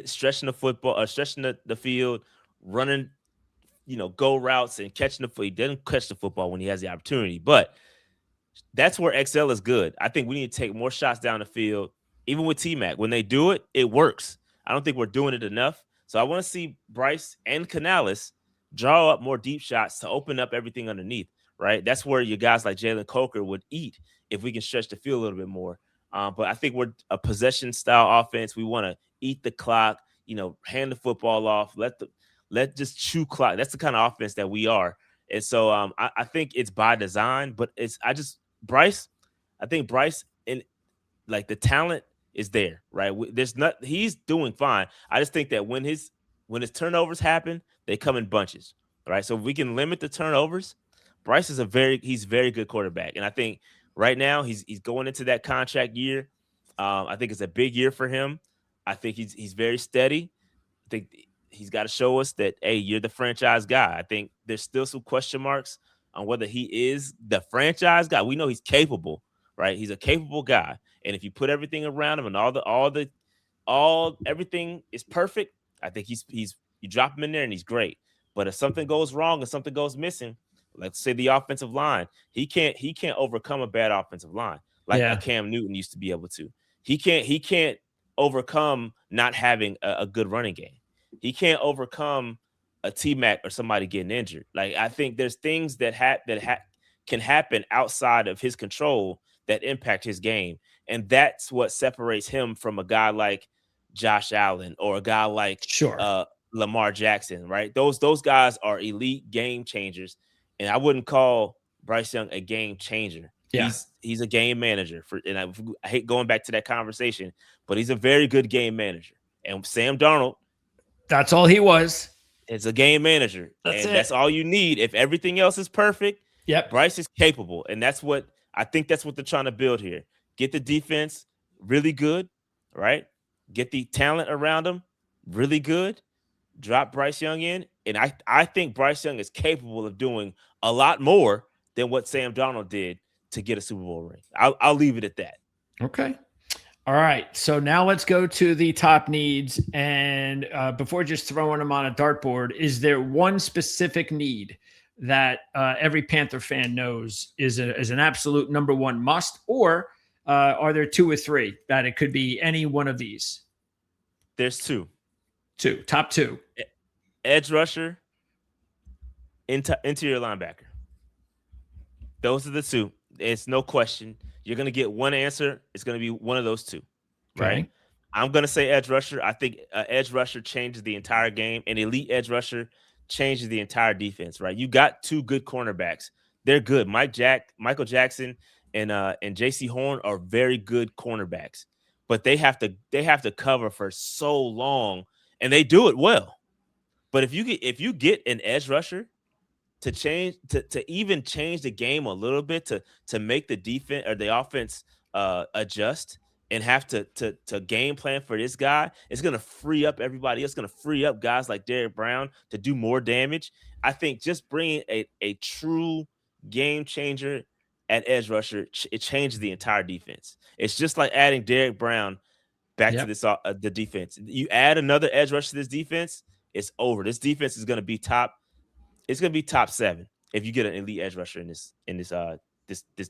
Stretching the football, stretching the field, running, go routes and catching the football. He doesn't catch the football when he has the opportunity, but that's where XL is good. I think we need to take more shots down the field. Even with T-Mac, when they do it, it works. I don't think we're doing it enough. So I want to see Bryce and Canales draw up more deep shots to open up everything underneath, right? That's where your guys like Jalen Coker would eat if we can stretch the field a little bit more. But I think we're a possession-style offense. We want to eat the clock, hand the football off, let just chew clock. That's the kind of offense that we are. And so I think it's by design, but Bryce, I think Bryce and like the talent is there, right? He's doing fine. I just think that when his turnovers happen, they come in bunches, right? So if we can limit the turnovers, Bryce is he's very good quarterback. And I think right now he's going into that contract year. I think it's a big year for him. I think he's very steady. I think he's got to show us that, hey, you're the franchise guy. I think there's still some question marks on whether he is the franchise guy. We know he's capable, right? He's a capable guy. And if you put everything around him and everything is perfect, I think you drop him in there and he's great. But if something goes wrong and something goes missing, let's say the offensive line, he can't overcome a bad offensive line like a Cam Newton used to be able to. He can't overcome not having a good running game. He can't overcome a T-Mac or somebody getting injured. Like, I think there's things that can happen outside of his control that impact his game. And that's what separates him from a guy like Josh Allen or a guy like Lamar Jackson, right? Those guys are elite game changers. And I wouldn't call Bryce Young a game changer. Yeah. He's a game manager. I hate going back to that conversation, but he's a very good game manager. And Sam Darnold That's all he was. It's a game manager, That's and it. that's all you need. If everything else is perfect, Yep. Bryce is capable, and that's what I think. That's what they're trying to build here. Get the defense really good, right? Get the talent around him really good. Drop Bryce Young in, and I think Bryce Young is capable of doing a lot more than what Sam Darnold did to get a Super Bowl ring. I'll leave it at that. Okay. All right. So now let's go to the top needs. And before just throwing them on a dartboard, is there one specific need that every Panther fan knows is an absolute number one must, or are there two or three that it could be any one of these? There's two. Top two. Edge rusher, interior linebacker. Those are the two. It's no question. You're going to get one answer. It's going to be one of those two, right? Okay. I'm going to say edge rusher. I think edge rusher changes the entire game. An elite edge rusher changes the entire defense, right? You got two good cornerbacks. They're good. Michael Jackson and J.C. Horn are very good cornerbacks, but they have to cover for so long, and they do it well. But if you get an edge rusher to even change the game a little bit to make the defense or the offense adjust and have to game plan for this guy, it's going to free up everybody. It's going to free up guys like Derrick Brown to do more damage. I think just bringing a true game changer at edge rusher, it changes the entire defense. It's just like adding Derrick Brown back to this the defense. You add another edge rusher to this defense, it's over. This defense is going to be top. It's going to be top 7 if you get an elite edge rusher in this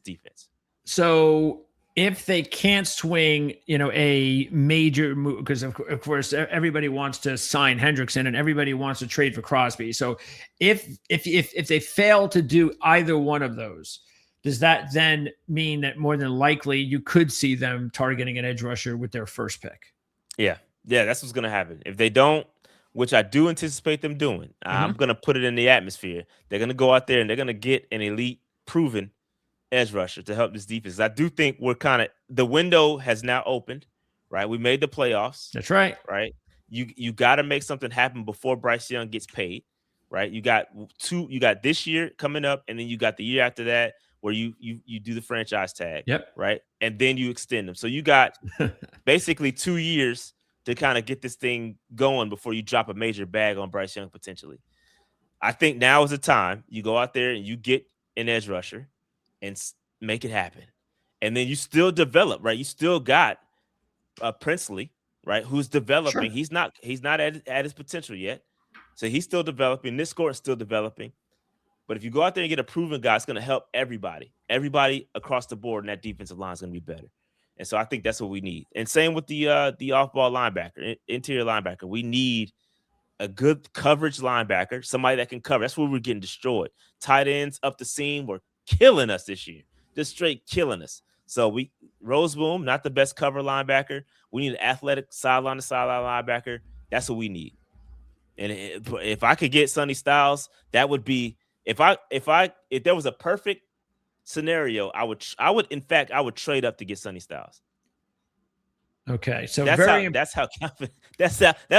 defense. So if they can't swing, a major move, because of course everybody wants to sign Hendrickson and everybody wants to trade for Crosby. So if they fail to do either one of those, does that then mean that more than likely you could see them targeting an edge rusher with their first pick? Yeah, that's what's going to happen. If they don't, which I do anticipate them doing, I'm going to put it in the atmosphere. They're going to go out there and they're going to get an elite, proven edge rusher to help this defense. I do think the window has now opened, right? We made the playoffs. That's right. Right. You got to make something happen before Bryce Young gets paid, right? You got this year coming up, and then you got the year after that where you do the franchise tag. Yep. Right. And then you extend them. So you got basically 2 years to kind of get this thing going before you drop a major bag on Bryce Young potentially. I think now is the time you go out there and you get an edge rusher and make it happen. And then you still develop, right? You still got Princely, right, who's developing. Sure. He's not at his potential yet. So he's still developing. This score is still developing. But if you go out there and get a proven guy, it's going to help everybody. Everybody across the board in that defensive line is going to be better. And so I think that's what we need. And same with the off-ball linebacker, interior linebacker. We need a good coverage linebacker, somebody that can cover. That's where we're getting destroyed. Tight ends up the seam were killing us this year, just straight killing us. So Roseboom, not the best cover linebacker. We need an athletic sideline to sideline linebacker. That's what we need. And if I could get Sonny Styles, that would be if there was a perfect scenario, I would trade up to get Sonny Styles. Okay, so that's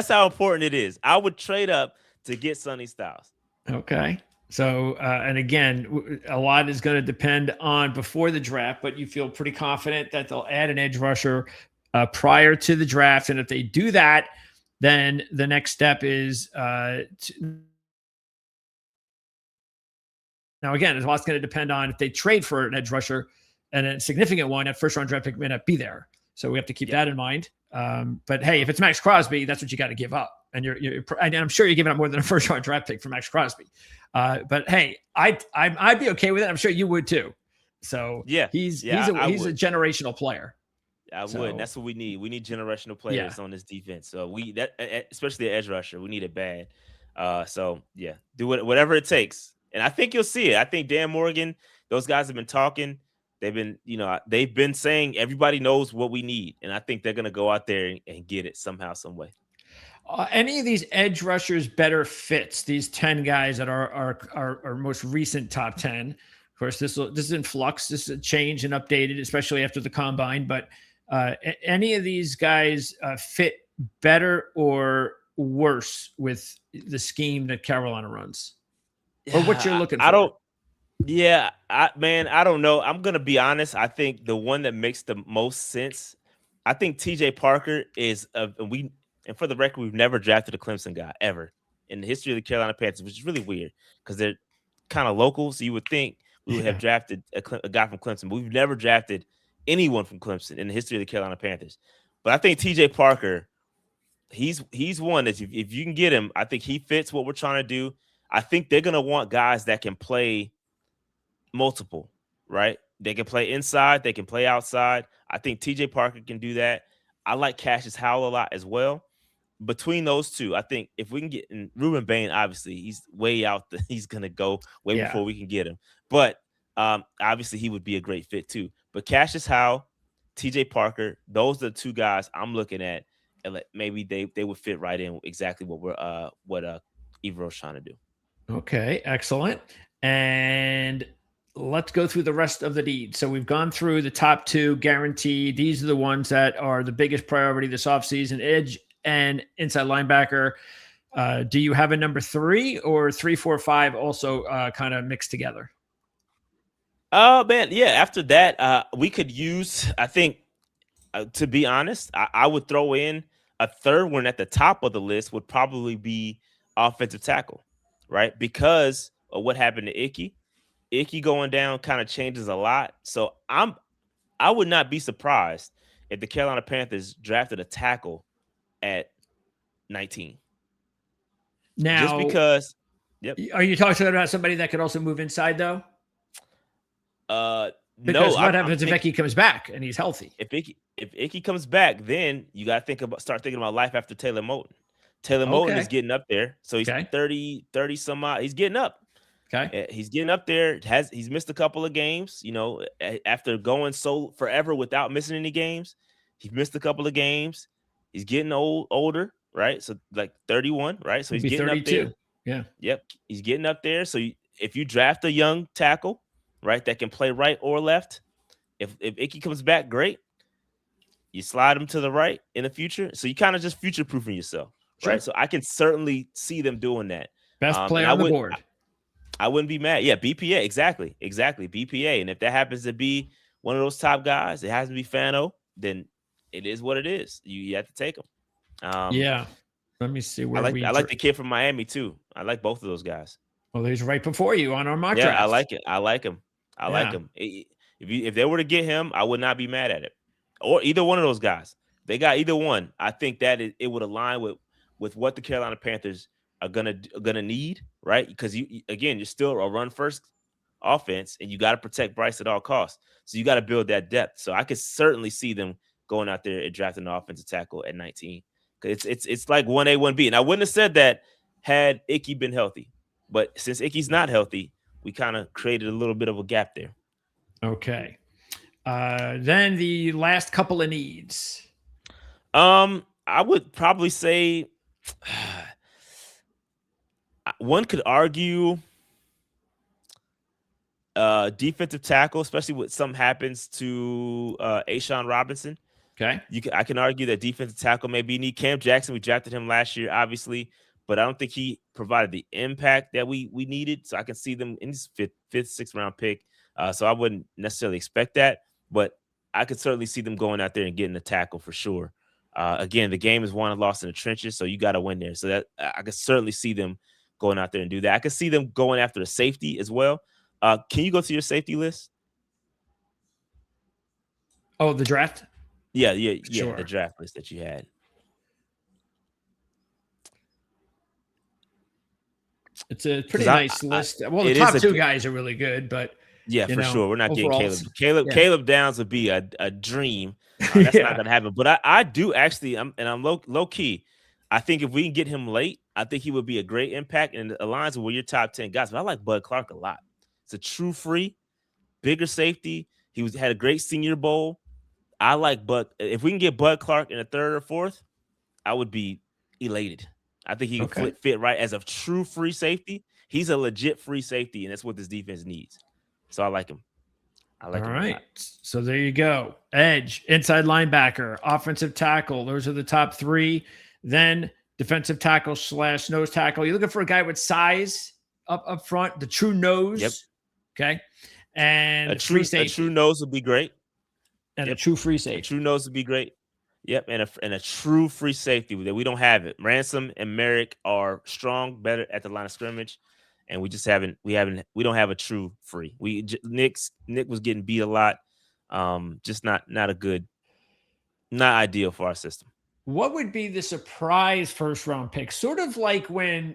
how important it is. I would trade up to get Sonny Styles. Okay, so and again, a lot is going to depend on before the draft, but you feel pretty confident that they'll add an edge rusher prior to the draft, and if they do that, then the next step is now, again, a lot's going to depend on if they trade for an edge rusher and a significant one, that first-round draft pick may not be there. So we have to keep that in mind. But, hey, if it's Max Crosby, that's what you got to give up. And and I'm sure you're giving up more than a first-round draft pick for Max Crosby. But, hey, I'd be okay with it. I'm sure you would too. So he's a generational player. I would. That's what we need. We need generational players on this defense. So especially the edge rusher, we need it bad. Do whatever it takes. And I think you'll see it. I think Dan Morgan, those guys have been talking. They've been saying everybody knows what we need. And I think they're going to go out there and get it somehow, some way. Any of these edge rushers better fits these 10 guys that are our most recent top 10. Of course, this is in flux. This is a change and updated, especially after the combine. But any of these guys fit better or worse with the scheme that Carolina runs, or what you're looking for? I don't know. I'm gonna be honest. I think the one that makes the most sense, I think TJ Parker is and for the record, we've never drafted a Clemson guy ever in the history of the Carolina Panthers, which is really weird because they're kind of local. So you would think we would have drafted a guy from Clemson, but we've never drafted anyone from Clemson in the history of the Carolina Panthers. But I think TJ Parker, he's one that if you can get him, I think he fits what we're trying to do. I think they're gonna want guys that can play multiple, right? They can play inside, they can play outside. I think TJ Parker can do that. I like Cassius Howell a lot as well. Between those two, I think if we can get in Ruben Bain, obviously he's way out. He's gonna go way before we can get him. But obviously he would be a great fit too. But Cassius Howell, TJ Parker, those are the two guys I'm looking at, and maybe they would fit right in exactly what Evero's trying to do. Okay, excellent. And let's go through the rest of the needs. So we've gone through the top two guaranteed. These are the ones that are the biggest priority this offseason: edge and inside linebacker. Do you have a number 3 or 3, 4, 5 also kind of mixed together? Man, yeah. After that, we could use, I think, to be honest, I would throw in a third one at the top of the list would probably be offensive tackle, right? Because of what happened to Icky. Icky going down kind of changes a lot. So I would not be surprised if the Carolina Panthers drafted a tackle at 19. Now, just because, are you talking about somebody that could also move inside though? No. What happens if Icky comes back and he's healthy? If Icky comes back, then you got to start thinking about life after Taylor Moton. Taylor Moton is getting up there, so he's 30 some odd. He's getting up. Okay, he's getting up there. He's missed a couple of games. You know, after going so forever without missing any games, he missed a couple of games. He's getting older, right? So like 31, right? So he's getting 32. Up there. Yeah. Yep. He's getting up there. So if you draft a young tackle, right, that can play right or left, if Icky comes back, great. You slide him to the right in the future. So you kind of just future-proofing yourself, right? So I can certainly see them doing that. Best player on the board. I wouldn't be mad. Yeah, BPA, exactly. BPA. And if that happens to be one of those top guys, it has to be Fano, then it is what it is. You have to take them. Yeah. Let me see where I like the kid from Miami too. I like both of those guys. Well, he's right before you on our mock draft. I like it. I like him. Like him. If they were to get him, I would not be mad at it. Or either one of those guys. They got either one. I think that it would align with what the Carolina Panthers are gonna need, right? Because you're still a run first offense, and you got to protect Bryce at all costs. So you got to build that depth. So I could certainly see them going out there and drafting an offensive tackle at 19. Because it's like 1A, 1B. And I wouldn't have said that had Icky been healthy. But since Icky's not healthy, we kind of created a little bit of a gap there. Okay. Then the last couple of needs. I would probably say one could argue defensive tackle, especially when something happens to A'Shawn Robinson. Okay. I can argue that defensive tackle may be need. Cam Jackson, we drafted him last year, obviously, but I don't think he provided the impact that we needed. So I can see them in this fifth, sixth round pick. So I wouldn't necessarily expect that, but I could certainly see them going out there and getting a tackle for sure. Again, the game is won and lost in the trenches, so you got to win there. So that I could certainly see them going out there and do that. I could see them going after the safety as well. Can you go to your safety list? Oh, the draft? Yeah, sure. The draft list that you had. It's a pretty nice list. Well, the top two guys are really good, but yeah, for sure. We're not getting Caleb. Caleb Downs would be a dream. That's not gonna happen. But I do actually, I'm low key. I think if we can get him late, I think he would be a great impact and aligns with your top 10 guys. But I like Bud Clark a lot. It's a true free, bigger safety. He had a great Senior Bowl. I like Bud. If we can get Bud Clark in the third or fourth, I would be elated. I think he can fit right as a true free safety. He's a legit free safety, and that's what this defense needs. So I like him. All right. So there you go. Edge, inside linebacker, offensive tackle. Those are the top three. Then defensive tackle / nose tackle. You're looking for a guy with size up front, the true nose. Yep. Okay. And a true nose would be great. And a true free safety. A true nose would be great. Yep, and a true free safety that we don't have it. Ransom and Merrick are strong, better at the line of scrimmage, and we don't have a true free. Nick was getting beat a lot. Just not ideal for our system. What would be the surprise first round pick? Sort of like when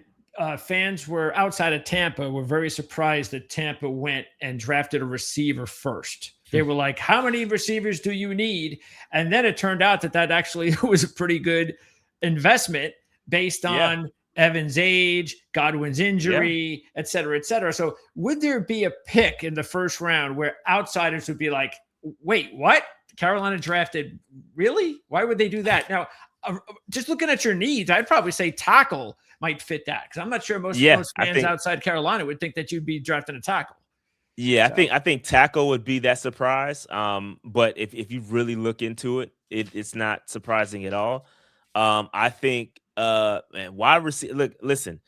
fans were outside of Tampa were very surprised that Tampa went and drafted a receiver first. They were like, how many receivers do you need? And then it turned out that actually was a pretty good investment based on Evans' age, Godwin's injury, et cetera, et cetera. So would there be a pick in the first round where outsiders would be like, wait, what? Carolina drafted? Really? Why would they do that? Now, just looking at your needs, I'd probably say tackle might fit that, because I'm not sure most fans outside Carolina would think that you'd be drafting a tackle. Yeah, so. I think tackle would be that surprise. But if you really look into it, it's not surprising at all. I think wide receiver. Look, listen,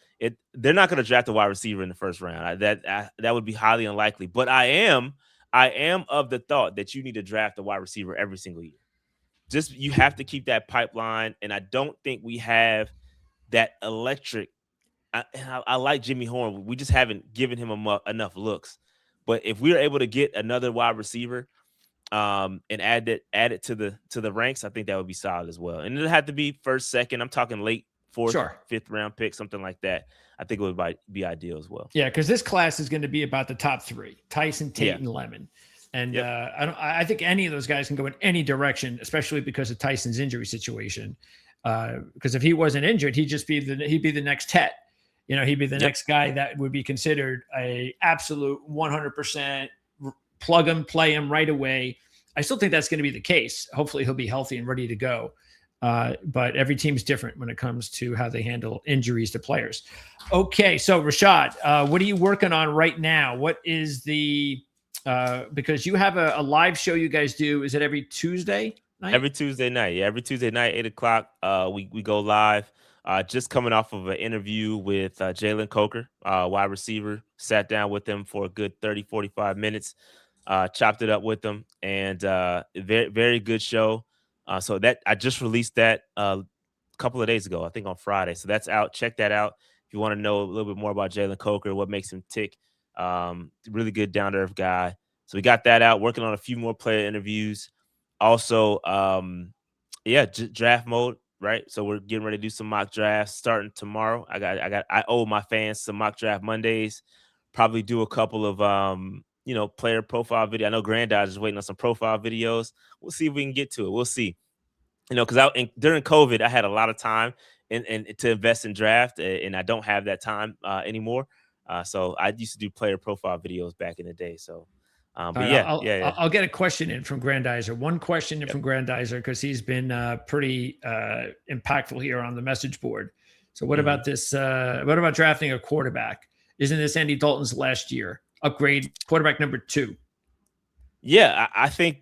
they're not going to draft a wide receiver in the first round. That would be highly unlikely. But I am of the thought that you need to draft a wide receiver every single year. Just you have to keep that pipeline, and I don't think we have that electric. I like Jimmy Horn. We just haven't given him enough looks. But if we're able to get another wide receiver and add it to the ranks, I think that would be solid as well. And it'll have to be first, second. I'm talking late fourth, fifth round pick, something like that. I think it would be ideal as well. Yeah, because this class is going to be about the top three: Tyson, Tate, and Lemon. And I think any of those guys can go in any direction, especially because of Tyson's injury situation. Because if he wasn't injured, he'd be the next Tet. He'd be the next guy that would be considered a absolute 100% plug him, play him right away. I still think that's going to be the case. Hopefully he'll be healthy and ready to go. But every team's different when it comes to how they handle injuries to players. Okay, so Rashad, what are you working on right now? What is because you have a live show you guys do. Is it every Tuesday night? Every Tuesday night. Yeah, every Tuesday night, 8:00. We go live. Just coming off of an interview with Jalen Coker, wide receiver. Sat down with him for a good 30, 45 minutes. Chopped it up with him, and very, very good show. So that I just released that a couple of days ago, I think on Friday. So that's out. Check that out if you want to know a little bit more about Jalen Coker, what makes him tick. Really good down-to-earth guy. So we got that out. Working on a few more player interviews. Also, draft mode. Right, so we're getting ready to do some mock drafts starting tomorrow. I owe my fans some mock draft Mondays. Probably do a couple of player profile video. I know Granddad is waiting on some profile videos. We'll see if we can get to it. We'll see. Because during COVID, I had a lot of time and to invest in draft, and I don't have that time anymore. So I used to do player profile videos back in the day. So. I'll get a question in from Grandizer. One question in from Grandizer, because he's been pretty impactful here on the message board. So what about this? What about drafting a quarterback? Isn't this Andy Dalton's last year? Upgrade quarterback number 2. Yeah, I think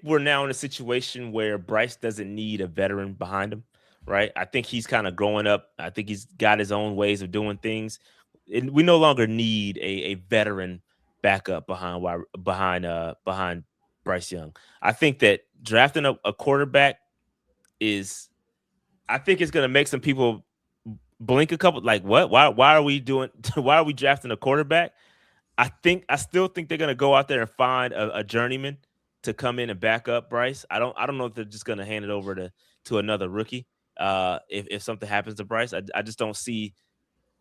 we're now in a situation where Bryce doesn't need a veteran behind him, right? I think he's kind of growing up. I think he's got his own ways of doing things. We no longer need a veteran backup behind Bryce Young. I think that drafting a quarterback is going to make some people blink a couple. Like, what? Why are we drafting a quarterback? I still think they're going to go out there and find a journeyman to come in and back up Bryce. I don't know if they're just going to hand it over to another rookie. If something happens to Bryce, I just don't see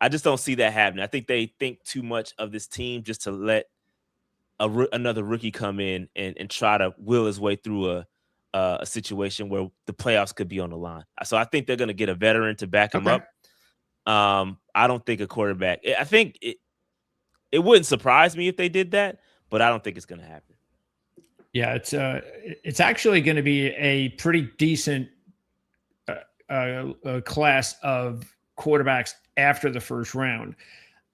that happening. I think they think too much of this team just to let another rookie come in and try to will his way through a situation where the playoffs could be on the line. So I think they're going to get a veteran to back him up. I don't think a quarterback. I think it wouldn't surprise me if they did that, but I don't think it's going to happen. Yeah, it's actually going to be a pretty decent class of quarterbacks after the first round.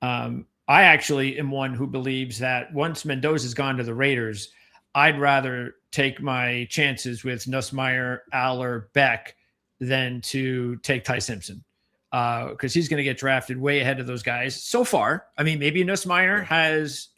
I actually am one who believes that once Mendoza's gone to the Raiders, I'd rather take my chances with Nussmeier, Aller, Beck than to take Ty Simpson because he's going to get drafted way ahead of those guys so far. I mean, maybe Nussmeier has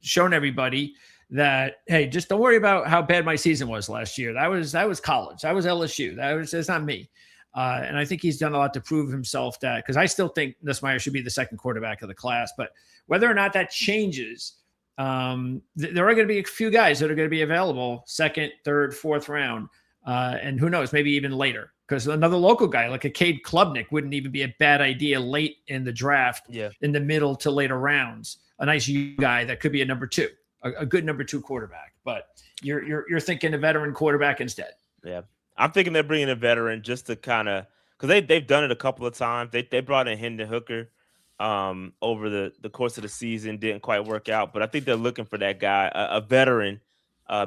shown everybody that, hey, just don't worry about how bad my season was last year. That was college. That was LSU. That's not me. And I think he's done a lot to prove himself that, because I still think Nussmeier should be the second quarterback of the class. But whether or not that changes, there are going to be a few guys that are going to be available second, third, fourth round. And who knows, maybe even later, because another local guy like a Cade Klubnik wouldn't even be a bad idea late in the draft, in the middle to later rounds. A nice guy that could be a number two, a good number two quarterback. But you're thinking a veteran quarterback instead. Yeah, I'm thinking they're bringing a veteran just to kind of, because they've done it a couple of times. They brought in Hendon Hooker over the course of the season, didn't quite work out. But I think they're looking for that guy, a veteran.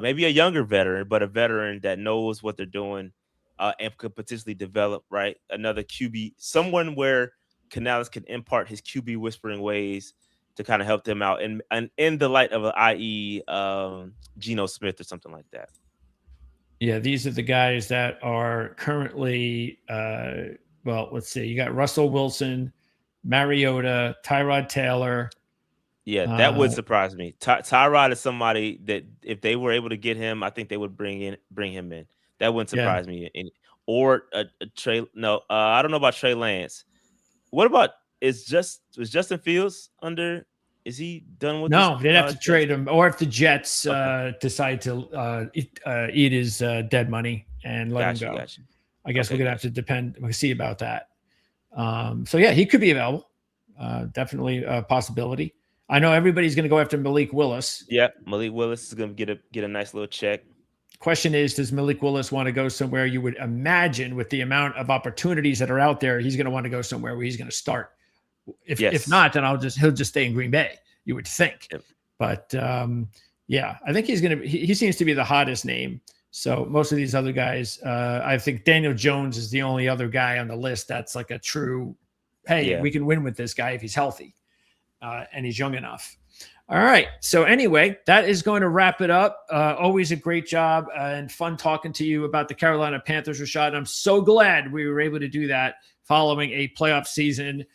Maybe a younger veteran, but a veteran that knows what they're doing and could potentially develop, right? Another QB, someone where Canales can impart his QB whispering ways to kind of help them out and in the light of i.e. Geno Smith or something like that. Yeah, these are the guys that are currently, let's see. You got Russell Wilson, Mariota, Tyrod Taylor. Yeah, that would surprise me. Tyrod is somebody that if they were able to get him, I think they would bring him in. That wouldn't surprise me. Or a Trey. No, I don't know about Trey Lance. What about is Justin Fields under? Is he done with? No, they'd have to trade him, or if the Jets decide to eat his dead money and let him go. I guess we're gonna have to we'll see about that. So yeah, he could be available. Definitely a possibility. I know everybody's going to go after Malik Willis. Yeah, Malik Willis is going to get a nice little check. Question is, does Malik Willis want to go somewhere? You would imagine with the amount of opportunities that are out there, he's going to want to go somewhere where he's going to start. If not, then he'll just stay in Green Bay. You would think. Yep. But I think he's going to. He seems to be the hottest name. So most of these other guys, I think Daniel Jones is the only other guy on the list that's like a true. Hey, we can win with this guy if he's healthy. And he's young enough. All right. So anyway, that is going to wrap it up. Always a great job and fun talking to you about the Carolina Panthers, Rashad. I'm so glad we were able to do that following a playoff season.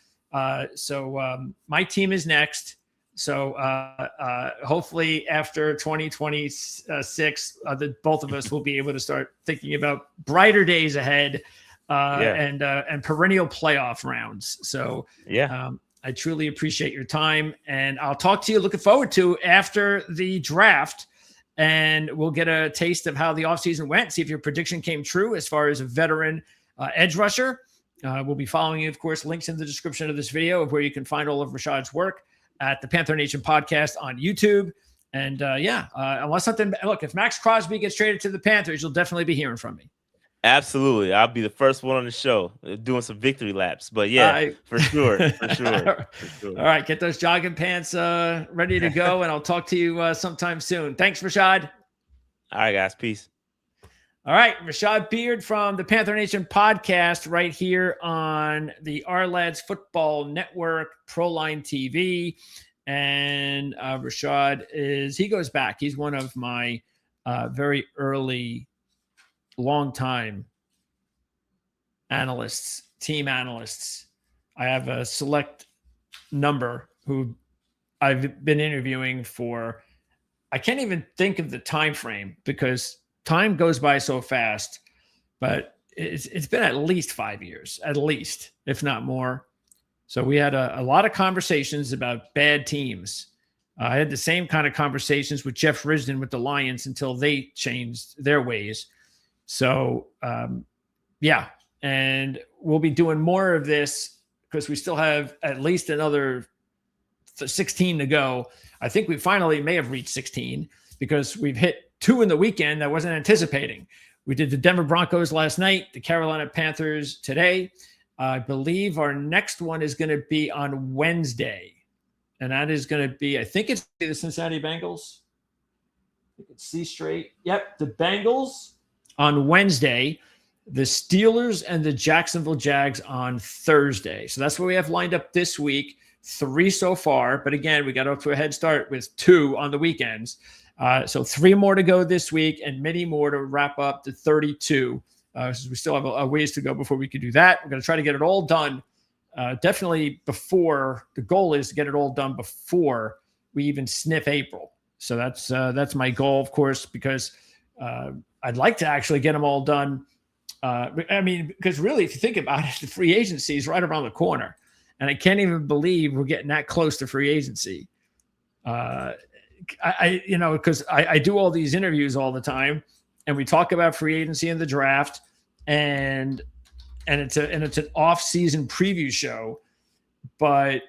So my team is next. So hopefully after 2026, both of us will be able to start thinking about brighter days ahead and perennial playoff rounds. So I truly appreciate your time, and I'll talk to you. Looking forward to after the draft, and we'll get a taste of how the offseason went, see if your prediction came true as far as a veteran edge rusher. We'll be following you, of course. Links in the description of this video of where you can find all of Rashad's work at the Panther Nation Podcast on YouTube. And unless something, look, if Max Crosby gets traded to the Panthers, you'll definitely be hearing from me. Absolutely. I'll be the first one on the show doing some victory laps. But for sure. All right. Get those jogging pants ready to go. And I'll talk to you sometime soon. Thanks, Rashad. All right, guys. Peace. All right. Rashad Beard from the Panther Nation Podcast right here on the Ourlads Football Network, ProLine TV. And Rashad he goes back. He's one of my very early long time analysts, team analysts. I have a select number who I've been interviewing for. I can't even think of the time frame because time goes by so fast, but it's been at least 5 years, at least, if not more. So we had a lot of conversations about bad teams. I had the same kind of conversations with Jeff Risdon with the Lions until they changed their ways. So, and we'll be doing more of this because we still have at least another 16 to go. I think we finally may have reached 16 because we've hit 2 in the weekend that wasn't anticipating. We did the Denver Broncos last night, the Carolina Panthers today. I believe our next one is going to be on Wednesday, and that is going to be, I think it's the Cincinnati Bengals. I can see straight. Yep, the Bengals on Wednesday, the Steelers and the Jacksonville Jags on Thursday. So that's what we have lined up this week. 3 so far. But again, we got off to a head start with 2 on the weekends. So 3 more to go this week and many more to wrap up to 32 We still have a ways to go before we can do that. We're going to try to get it all done. Definitely before the goal is to get it all done before we even sniff April. So that's my goal, of course, because I'd like to actually get them all done. Because really, if you think about it, the free agency is right around the corner, and I can't even believe we're getting that close to free agency. Because I do all these interviews all the time, and we talk about free agency and the draft, and it's an off-season preview show. But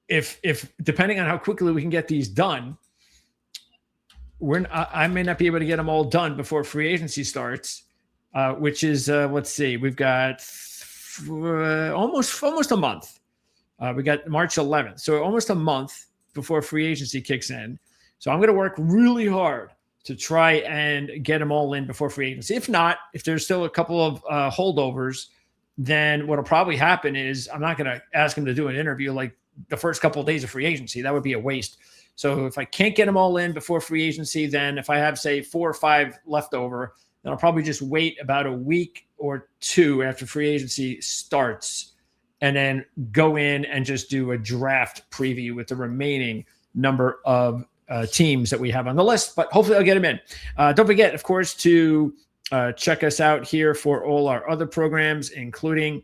if depending on how quickly we can get these done, I may not be able to get them all done before free agency starts, which is let's see, we've got almost a month. We got March 11th, so almost a month before free agency kicks in. So I'm going to work really hard to try and get them all in before free agency. If not, if there's still a couple of holdovers, then what'll probably happen is I'm not going to ask them to do an interview like the first couple of days of free agency. That would be a waste. So if I can't get them all in before free agency, then if I have, say, 4 or 5 left over, then I'll probably just wait about a week or 2 after free agency starts and then go in and just do a draft preview with the remaining number of teams that we have on the list. But hopefully I'll get them in. Don't forget, of course, to check us out here for all our other programs, including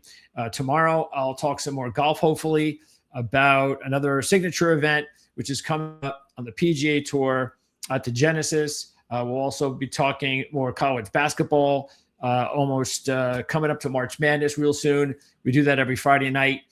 tomorrow. I'll talk some more golf, hopefully, about another signature event, which is coming up on the PGA Tour to Genesis. We'll also be talking more college basketball, almost coming up to March Madness real soon. We do that every Friday night.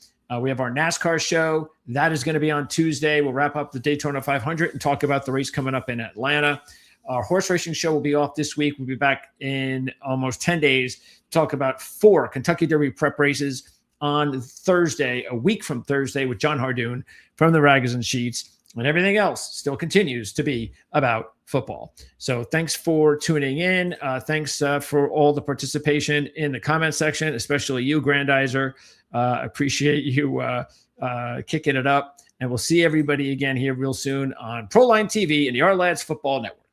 We have our NASCAR show. That is going to be on Tuesday. We'll wrap up the Daytona 500 and talk about the race coming up in Atlanta. Our horse racing show will be off this week. We'll be back in almost 10 days to talk about 4 Kentucky Derby prep races on Thursday, a week from Thursday, with John Hardoon from the Raggers and Sheets. And everything else still continues to be about football. So thanks for tuning in. Thanks for all the participation in the comment section, especially you, Grandizer. Appreciate you kicking it up. And we'll see everybody again here real soon on Proline TV and the Ourlads Football Network.